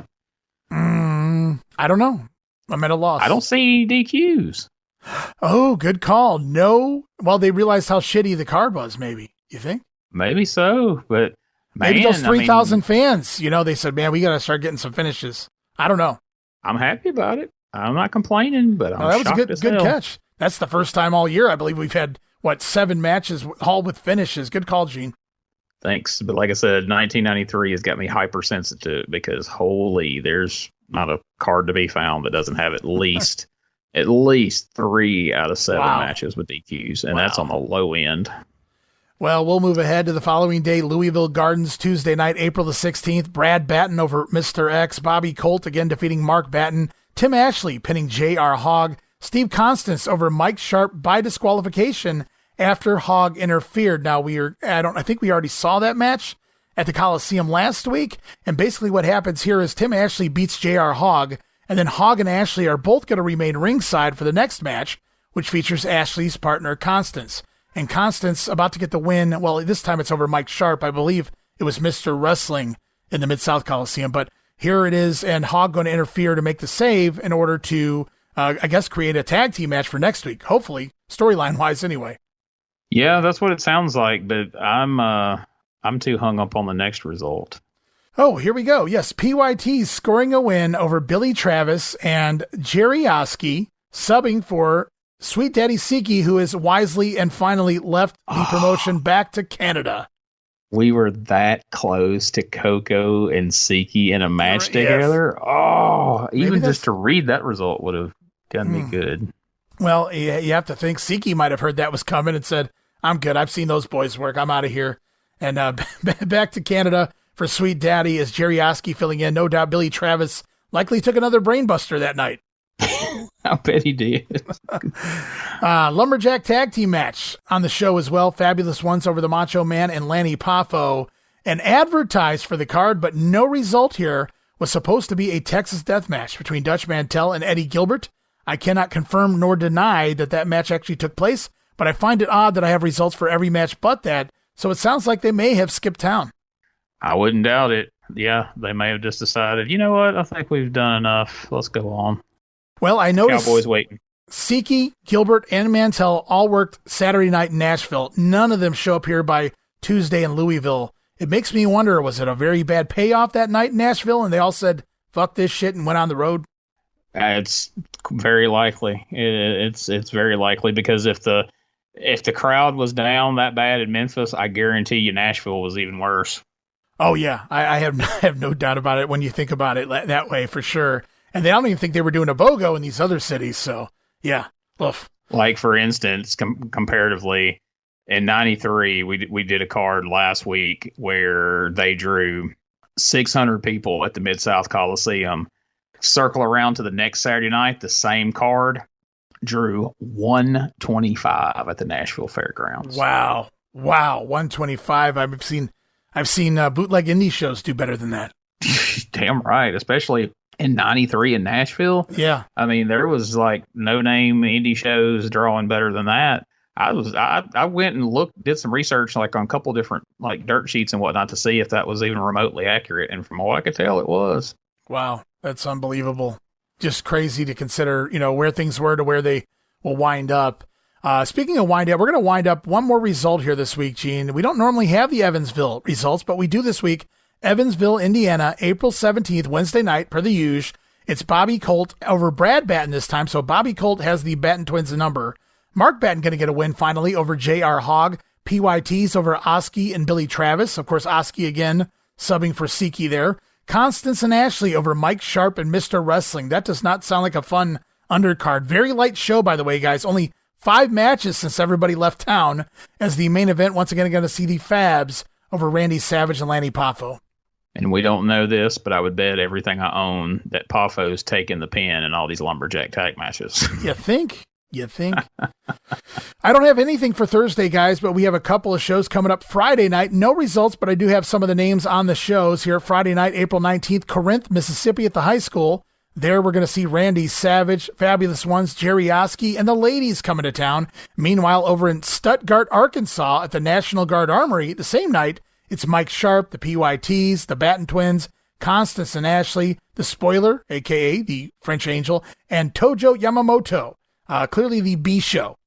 I don't know. I'm at a loss. I don't see DQs. Oh, good call. No. Well, they realized how shitty the card was, maybe. You think? Maybe so, but maybe those 3,000 fans, they said, man, we got to start getting some finishes. I don't know. I'm happy about it. I'm not complaining, but I'm shocked. That was a good catch. That's the first time all year, I believe, we've had, 7 matches all with finishes. Good call, Gene. Thanks. But like I said, 1993 has got me hypersensitive because, there's not a card to be found that doesn't have at least 3 out of 7 matches with DQs, and that's on the low end. Well, we'll move ahead to the following day, Louisville Gardens, Tuesday night, April the 16th. Brad Batten over Mr. X. Bobby Colt again defeating Mark Batten. Tim Ashley pinning J.R. Hogg. Steve Constance over Mike Sharpe by disqualification after Hogg interfered. Now, I think we already saw that match at the Coliseum last week. And basically what happens here is Tim Ashley beats J.R. Hogg, and then Hogg and Ashley are both going to remain ringside for the next match, which features Ashley's partner, Constance. And Constance about to get the win. Well, this time it's over Mike Sharpe. I believe it was Mr. Wrestling in the Mid-South Coliseum. But here it is, and Hogg going to interfere to make the save in order to, create a tag team match for next week. Hopefully, storyline-wise anyway. Yeah, that's what it sounds like, but I'm too hung up on the next result. Oh, here we go. Yes, PYT scoring a win over Billy Travis and Jerry Oski, subbing for Sweet Daddy Siki, who has wisely and finally left the promotion back to Canada. We were that close to Coco and Siki in a match together. Oh, even just to read that result would have done me good. Well, you have to think Siki might have heard that was coming and said, I'm good. I've seen those boys work. I'm out of here. And back to Canada for Sweet Daddy as Jerry Oski filling in. No doubt Billy Travis likely took another brain buster that night. I bet he did. Lumberjack tag team match on the show as well. Fabulous Ones over the Macho Man and Lanny Poffo. And advertised for the card, but no result here, was supposed to be a Texas death match between Dutch Mantel and Eddie Gilbert. I cannot confirm nor deny that match actually took place, but I find it odd that I have results for every match but that, so it sounds like they may have skipped town. I wouldn't doubt it. Yeah, they may have just decided, you know what, I think we've done enough. Let's go on. Well, I noticed Cowboys waiting. Siki, Gilbert, and Mantel all worked Saturday night in Nashville. None of them show up here by Tuesday in Louisville. It makes me wonder, was it a very bad payoff that night in Nashville and they all said, fuck this shit and went on the road? It's very likely. It's very likely because if the crowd was down that bad in Memphis, I guarantee you Nashville was even worse. Oh yeah, I have no doubt about it when you think about it that way for sure. And I don't even think they were doing a BOGO in these other cities. So yeah, oof. Like for instance, comparatively, in '93, we did a card last week where they drew 600 people at the Mid-South Coliseum. Circle around to the next Saturday night, the same card drew 125 at the Nashville Fairgrounds. Wow, 125. I've seen bootleg indie shows do better than that. Damn right, especially in '93 in Nashville. Yeah, I mean there was like no name indie shows drawing better than that. I went and did some research like on a couple different like dirt sheets and whatnot to see if that was even remotely accurate, and from what I could tell, it was. Wow, that's unbelievable. Just crazy to consider, where things were to where they will wind up. Speaking of wind up, we're going to wind up one more result here this week, Gene. We don't normally have the Evansville results, but we do this week. Evansville, Indiana, April 17th, Wednesday night, per the usual. It's Bobby Colt over Brad Batten this time, so Bobby Colt has the Batten twins number. Mark Batten going to get a win finally over J.R. Hogg. PYTs over Oski and Billy Travis. Of course, Oski again subbing for Siki there. Constance and Ashley over Mike Sharpe and Mr. Wrestling. That does not sound like a fun undercard. Very light show, by the way, guys. Only 5 matches since everybody left town, as the main event once again going to see the Fabs over Randy Savage and Lanny Poffo. And we don't know this, but I would bet everything I own that Poffo's taking the pin in all these lumberjack tag matches. You think? I don't have anything for Thursday, guys, but we have a couple of shows coming up Friday night. No results, but I do have some of the names on the shows here. Friday night, April 19th, Corinth, Mississippi at the high school. There we're going to see Randy Savage, Fabulous Ones, Jerry Oski, and the ladies coming to town. Meanwhile, over in Stuttgart, Arkansas at the National Guard Armory, the same night, it's Mike Sharpe, the PYTs, the Batten twins, Constance and Ashley, the Spoiler, a.k.a. the French Angel, and Tojo Yamamoto. Clearly the B show.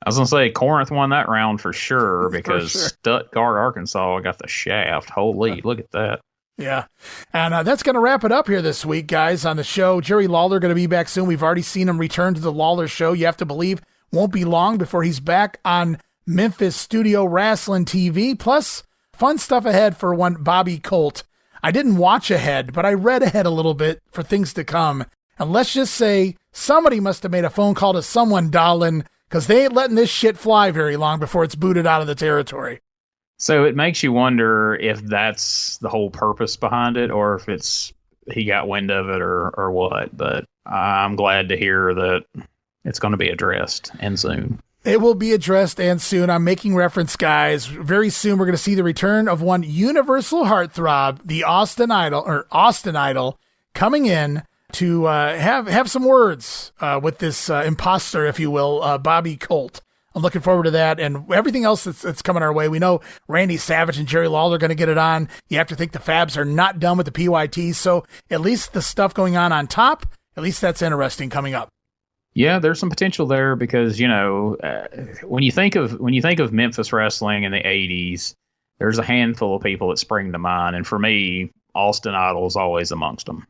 I was going to say Corinth won that round for sure because Stuttgart, Arkansas got the shaft. Holy, look at that. Yeah. And that's going to wrap it up here this week, guys, on the show. Jerry Lawler going to be back soon. We've already seen him return to the Lawler show. You have to believe won't be long before he's back on Memphis Studio Rasslin TV. Plus, fun stuff ahead for one Bobby Colt. I didn't watch ahead, but I read ahead a little bit for things to come. And let's just say somebody must have made a phone call to someone, darling, because they ain't letting this shit fly very long before it's booted out of the territory. So it makes you wonder if that's the whole purpose behind it, or if it's he got wind of it or what. But I'm glad to hear that it's going to be addressed, and soon. It will be addressed, and soon. I'm making reference, guys. Very soon we're going to see the return of one universal heartthrob, the Austin Idol, coming in to have some words with this imposter, if you will, Bobby Colt. I'm looking forward to that and everything else that's coming our way. We know Randy Savage and Jerry Lawler are going to get it on. You have to think the Fabs are not done with the PYTs, so at least the stuff going on top, at least that's interesting coming up. Yeah, there's some potential there because, when you think of Memphis wrestling in the 80s, there's a handful of people that spring to mind. And for me, Austin Idol is always amongst them.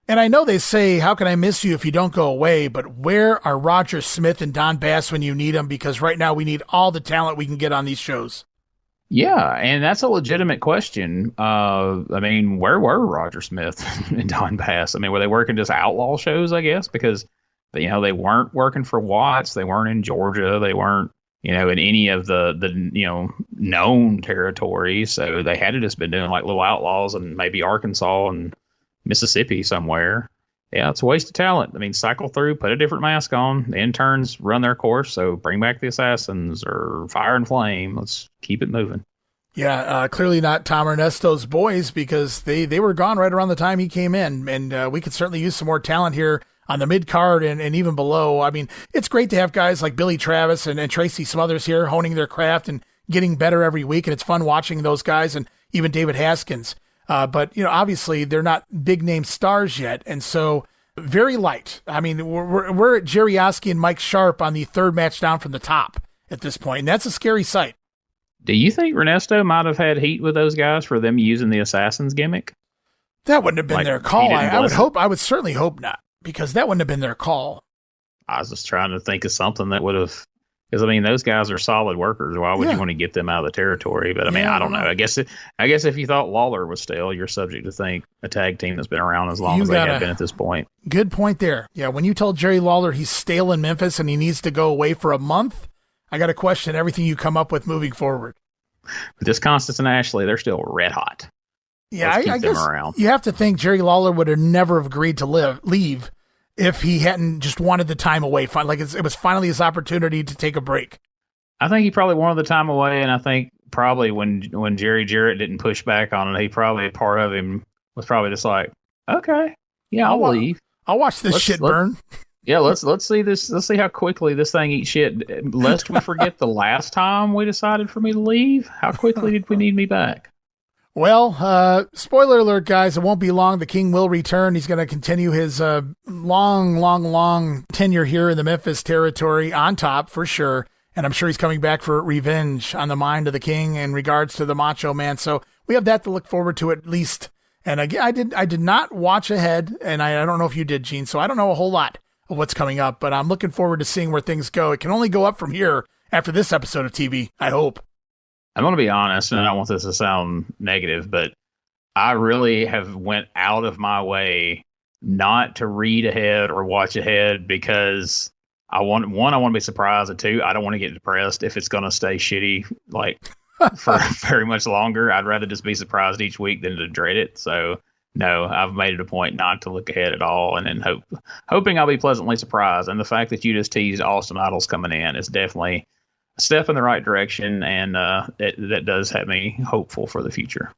And I know they say, how can I miss you if you don't go away? But where are Roger Smith and Don Bass when you need them? Because right now we need all the talent we can get on these shows. Yeah, and that's a legitimate question. Where were Roger Smith and Don Bass? Were they working just outlaw shows, I guess? Because, they weren't working for Watts. They weren't in Georgia. They weren't, in any of the known territories. So they had to just been doing like little outlaws and maybe Arkansas and Mississippi somewhere. Yeah, it's a waste of talent. Cycle through, put a different mask on. The interns run their course, so bring back the Assassins or Fire and Flame. Let's keep it moving. Yeah, clearly not Tom Ernesto's boys because they were gone right around the time he came in, and we could certainly use some more talent here on the mid-card and even below. It's great to have guys like Billy Travis and Tracy Smothers here honing their craft and getting better every week, and it's fun watching those guys and even David Haskins. But, obviously they're not big name stars yet. And so very light. We're at Jerry Oski and Mike Sharpe on the third match down from the top at this point. And that's a scary sight. Do you think Ernesto might have had heat with those guys for them using the Assassin's gimmick? That wouldn't have been their call. I would certainly hope not. because that wouldn't have been their call. I was just trying to think of something that would have, because I mean, those guys are solid workers. Why would you want to get them out of the territory? But I mean, I don't know. I guess if you thought Lawler was stale, you're subject to think a tag team that's been around as long as they have been at this point. Good point there. Yeah, when you told Jerry Lawler he's stale in Memphis and he needs to go away for a month, I got to question everything you come up with moving forward. But this Constance and Ashley, they're still red hot. Yeah, I guess around. You have to think Jerry Lawler would have never have agreed to leave if he hadn't just wanted the time away. Like it was finally his opportunity to take a break. I think he probably wanted the time away, and I think probably when Jerry Jarrett didn't push back on it, he probably, part of him was probably just like, okay, yeah, I'll leave. I'll watch this shit burn. Yeah, let's see this. Let's see how quickly this thing eats shit. Lest we forget the last time we decided for me to leave. How quickly did we need me back? Well, spoiler alert, guys, it won't be long. The King will return. He's going to continue his long tenure here in the Memphis territory on top for sure. And I'm sure he's coming back for revenge on the mind of the King in regards to the Macho Man. So we have that to look forward to at least. And again, I did not watch ahead, and I don't know if you did, Gene, so I don't know a whole lot of what's coming up, but I'm looking forward to seeing where things go. It can only go up from here after this episode of TV, I hope. I'm going to be honest, and I don't want this to sound negative, but I really have went out of my way not to read ahead or watch ahead because I want to be surprised, and two, I don't want to get depressed if it's going to stay shitty like for very much longer. I'd rather just be surprised each week than to dread it. So no, I've made it a point not to look ahead at all, and then hoping I'll be pleasantly surprised. And the fact that you just teased Austin Idol's coming in is definitely a step in the right direction, and that does have me hopeful for the future.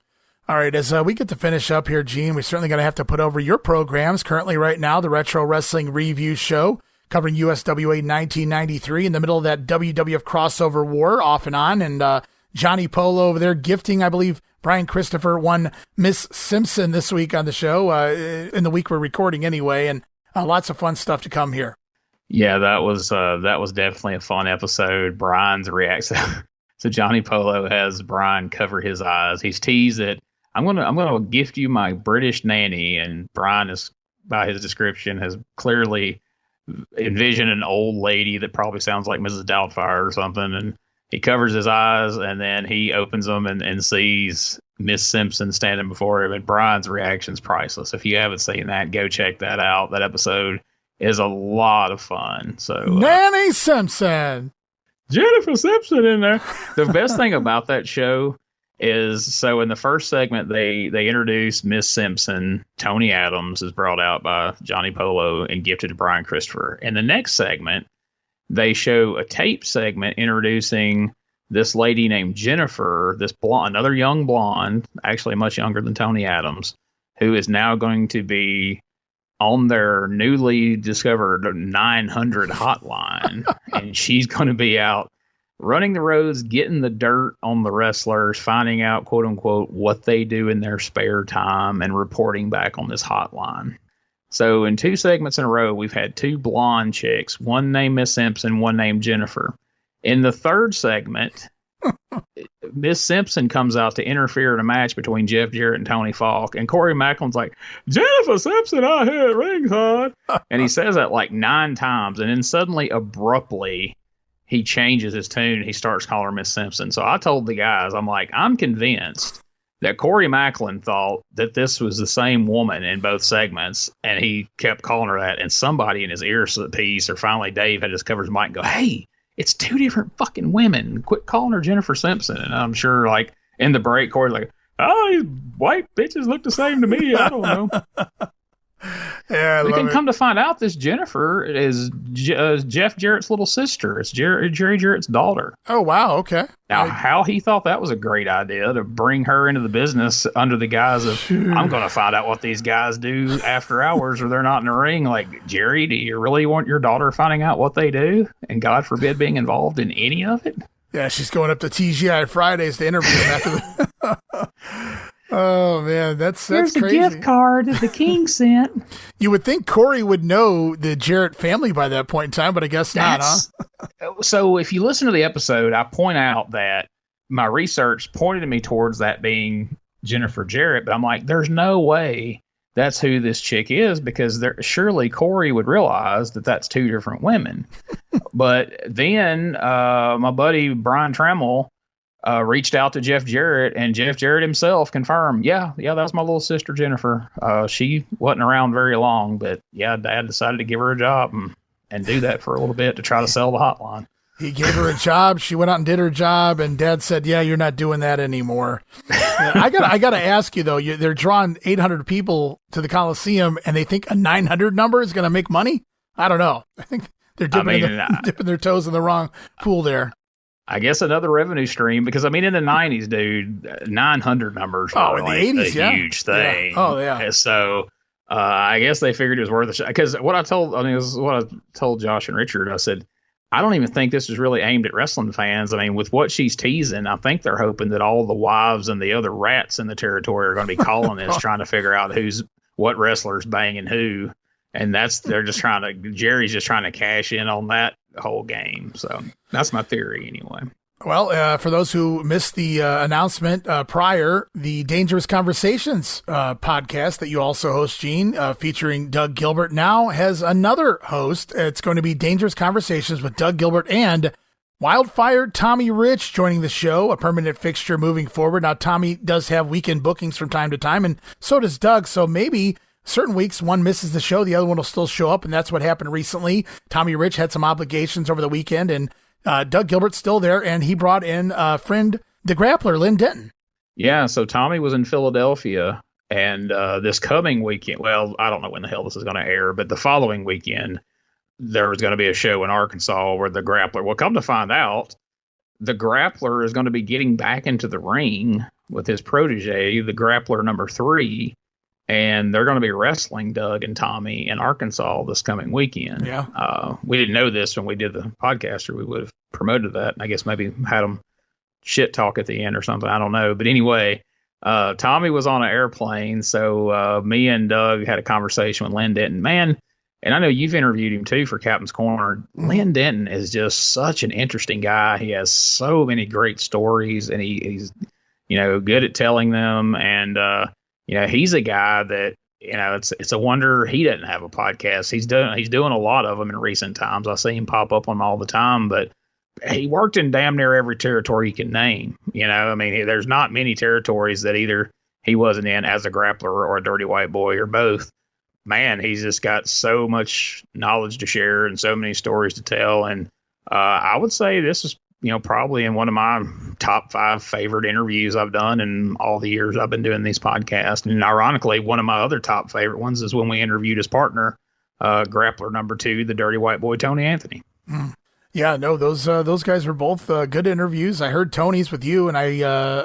All right, as we get to finish up here, Gene, we're certainly going to have to put over your programs. Currently right now, the Retro Wrestling Review Show, covering USWA 1993, in the middle of that WWF crossover war off and on, and Johnny Polo over there gifting, I believe, Brian Christopher one Miss Simpson this week on the show, in the week we're recording anyway, and lots of fun stuff to come here. Yeah, that was definitely a fun episode. Brian's reaction. So Johnny Polo has Brian cover his eyes. He's teased that I'm gonna gift you my British nanny, and Brian is, by his description, has clearly envisioned an old lady that probably sounds like Mrs. Doubtfire or something, and he covers his eyes, and then he opens them and sees Miss Simpson standing before him, and Brian's reaction's priceless. If you haven't seen that, go check that out. That episode is a lot of fun. So Nanny Simpson, Jennifer Simpson in there. The best thing about that show is, so in the first segment, they introduce Miss Simpson. Tony Adams is brought out by Johnny Polo and gifted to Brian Christopher. In the next segment, they show a tape segment introducing this lady named Jennifer, this blonde, another young blonde, actually much younger than Tony Adams, who is now going to be on their newly discovered 900 hotline. And she's going to be out running the roads, getting the dirt on the wrestlers, finding out, quote unquote, what they do in their spare time, and reporting back on this hotline. So in two segments in a row, we've had two blonde chicks, one named Miss Simpson, one named Jennifer. In the third segment, Miss Simpson comes out to interfere in a match between Jeff Jarrett and Tony Falk, and Corey Macklin's like, Jennifer Simpson, I hit ringside. And he says that like 9 times, and then suddenly, abruptly, he changes his tune. He starts calling her Miss Simpson. So I told the guys, I'm like, I'm convinced that Corey Macklin thought that this was the same woman in both segments, and he kept calling her that, and somebody in his earpiece, or finally Dave had to cover his mic and go, hey, it's 2 different fucking women. Quit calling her Jennifer Simpson. And I'm sure, like, in the break, Corey's like, oh, these white bitches look the same to me. I don't know. Yeah, we can come to find out this Jennifer is Jeff Jarrett's little sister. It's Jerry Jarrett's daughter. Oh, wow. Okay. Now, how he thought that was a great idea to bring her into the business under the guise of, I'm going to find out what these guys do after hours or they're not in the ring. Like, Jerry, do you really want your daughter finding out what they do? And God forbid being involved in any of it? Yeah, she's going up to TGI Fridays to interview him after the... Oh, man, that's Here's crazy. Here's the gift card that the King sent. You would think Corey would know the Jarrett family by that point in time, but I guess not, huh? So if you listen to the episode, I point out that my research pointed me towards that being Jennifer Jarrett, but I'm like, there's no way that's who this chick is, because surely Corey would realize that that's two different women. But then my buddy Brian Trammell reached out to Jeff Jarrett, and Jeff Jarrett himself confirmed, yeah, that's my little sister Jennifer. She wasn't around very long, but yeah, Dad decided to give her a job and do that for a little bit to try to sell the hotline. He gave her a job. She went out and did her job, and Dad said, "Yeah, you're not doing that anymore." Yeah, I got to ask you though. They're drawing 800 people to the Coliseum, and they think a 900 number is going to make money. I don't know. I think they're dipping their toes in the wrong pool there. I guess another revenue stream, because in the 90s, dude, 900 numbers were in the 80s, a huge thing. Yeah. Oh yeah. And so I guess they figured it was worth a shot. Because this is what I told Josh and Richard. I said, I don't even think this is really aimed at wrestling fans. With what she's teasing, I think they're hoping that all the wives and the other rats in the territory are going to be calling this, trying to figure out what wrestler's banging who. And Jerry's just trying to cash in on that whole game. So that's my theory anyway. Well, for those who missed the announcement prior, the Dangerous Conversations podcast that you also host, Gene, featuring Doug Gilbert, now has another host. It's going to be Dangerous Conversations with Doug Gilbert and Wildfire Tommy Rich joining the show, a permanent fixture moving forward. Now, Tommy does have weekend bookings from time to time, and so does Doug. So maybe certain weeks one misses the show, the other one will still show up, and that's what happened recently. Tommy Rich had some obligations over the weekend, and Doug Gilbert's still there, and he brought in a friend, the grappler, Lynn Denton. Yeah, so Tommy was in Philadelphia, and this coming weekend, well, I don't know when the hell this is going to air, but the following weekend, there was going to be a show in Arkansas where the grappler, well, come to find out, the grappler is going to be getting back into the ring with his protege, the grappler number 3, and they're going to be wrestling Doug and Tommy in Arkansas this coming weekend. Yeah. We didn't know this when we did the podcast, or we would have promoted that. And I guess maybe had them shit talk at the end or something. I don't know. But anyway, Tommy was on an airplane. So me and Doug had a conversation with Lynn Denton. Man, and I know you've interviewed him too for Captain's Corner. Lynn Denton is just such an interesting guy. He has so many great stories, and he's good at telling them. And he's a guy that, it's a wonder he doesn't have a podcast. He's doing a lot of them in recent times. I see him pop up on them all the time, but he worked in damn near every territory he can name. There's not many territories that either he wasn't in as a grappler or a dirty white boy or both. Man, he's just got so much knowledge to share and so many stories to tell. And I would say this is, probably in one of my top 5 favorite interviews I've done in all the years I've been doing these podcasts. And ironically, one of my other top favorite ones is when we interviewed his partner, grappler number 2, the dirty white boy, Tony Anthony. Yeah, no, those guys were both good interviews. I heard Tony's with you, and I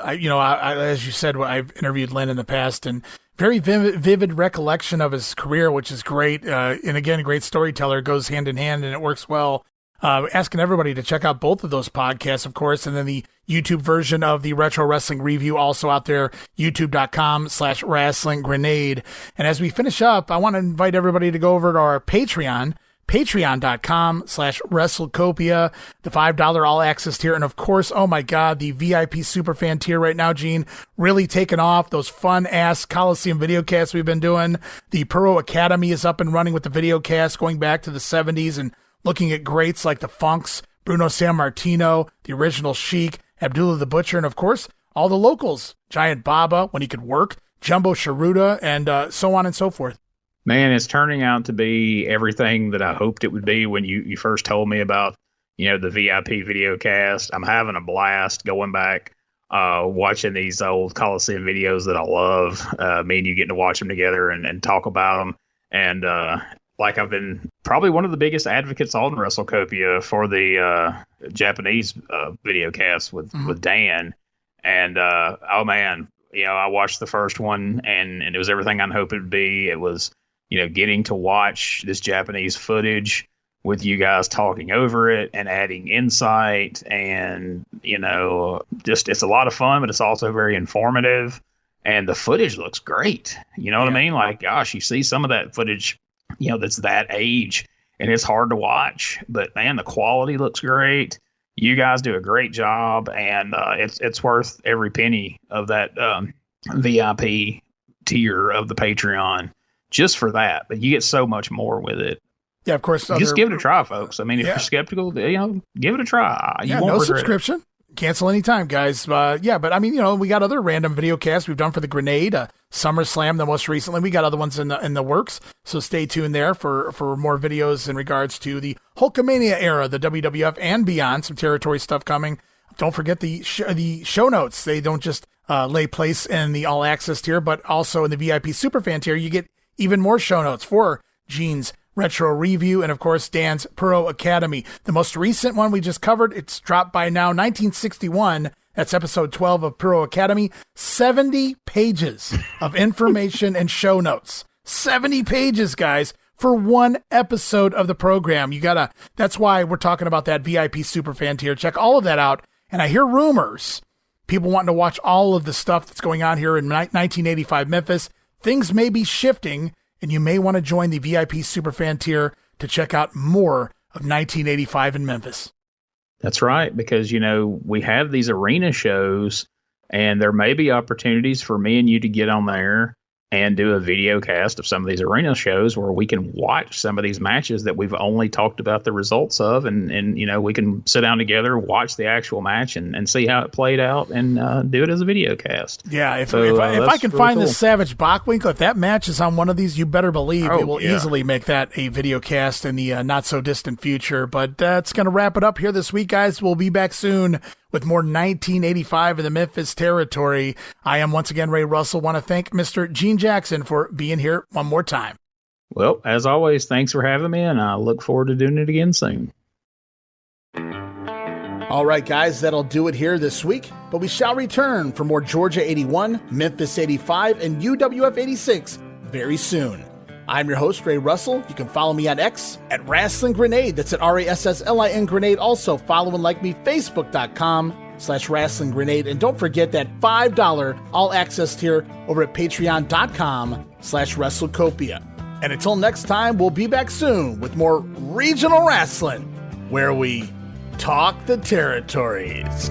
as you said, I've interviewed Lynn in the past, and very vivid recollection of his career, which is great. And again, a great storyteller, goes hand in hand, and it works well. Asking everybody to check out both of those podcasts, of course, and then the YouTube version of the Retro Wrestling Review also out there, youtube.com/wrestlinggrenade. And as we finish up, I want to invite everybody to go over to our Patreon, patreon.com/WrestleCopia, the $5 all access tier. And of course, oh my God, the VIP Superfan tier right now, Gene, really taking off. Those fun ass Coliseum videocasts we've been doing. The Pro Academy is up and running with the videocast going back to the 70s and looking at greats like the Funks, Bruno Sammartino, the Original Sheik, Abdullah the Butcher, and of course, all the locals, Giant Baba, when he could work, Jumbo Sharuda, and so on and so forth. Man, it's turning out to be everything that I hoped it would be when you first told me about, the VIP video cast. I'm having a blast going back, watching these old Coliseum videos that I love. Me and you getting to watch them together and talk about them. And I've been probably one of the biggest advocates on WrestleCopia for the Japanese video cast with Dan. And, oh man, I watched the first one and it was everything I hoped it would be. It was, getting to watch this Japanese footage with you guys talking over it and adding insight and, just it's a lot of fun, but it's also very informative. And the footage looks great. You know what I mean? Like, gosh, you see some of that footage, that's that age and it's hard to watch, but man, the quality looks great. You guys do a great job, and it's worth every penny of that VIP tier of the Patreon. just for that. But you get so much more with it. Yeah, of course. Just give it a try, folks. I mean, if you're skeptical, give it a try. You won't no regret subscription. It. Cancel anytime, guys. But I mean, we got other random video casts we've done for the Grenade, SummerSlam, the most recently. We got other ones in the works, so stay tuned there for more videos in regards to the Hulkamania era, the WWF and beyond. Some territory stuff coming. Don't forget the show notes. They don't just lay place in the All Access tier, but also in the VIP Superfan tier. You get even more show notes for Gene's Retro Review, and of course Dan's Pro Academy. The most recent one we just covered, it's dropped by now, 1961. That's episode 12 of Pro Academy. 70 pages of information and show notes. 70 pages, guys, for one episode of the program. That's why we're talking about that VIP Superfan tier. Check all of that out. And I hear rumors, people wanting to watch all of the stuff that's going on here in 1985 Memphis. Things may be shifting, and you may want to join the VIP Superfan tier to check out more of 1985 in Memphis. That's right, because, we have these arena shows, and there may be opportunities for me and you to get on there and do a video cast of some of these arena shows where we can watch some of these matches that we've only talked about the results of, and we can sit down together, watch the actual match and see how it played out, and do it as a video cast. Yeah, if I can find this Savage Bockwinkel, if that match is on one of these, you better believe it will easily make that a video cast in the not so distant future. But that's going to wrap it up here this week, guys. We'll be back soon with more 1985 in the Memphis territory. I am once again Ray Russell. Want to thank Mr. Gene Jackson for being here one more time. Well, as always, thanks for having me, and I look forward to doing it again soon. All right, guys, that'll do it here this week, but we shall return for more Georgia 81, Memphis 85, and UWF 86 very soon. I'm your host, Ray Russell. You can follow me on X at Rasslin Grenade. That's at RASSLIN Grenade. Also, follow and like me, Facebook.com/Rasslin Grenade. And don't forget that $5 all access tier over at Patreon.com/WrestleCopia. And until next time, we'll be back soon with more Regional Rasslin, where we talk the territories.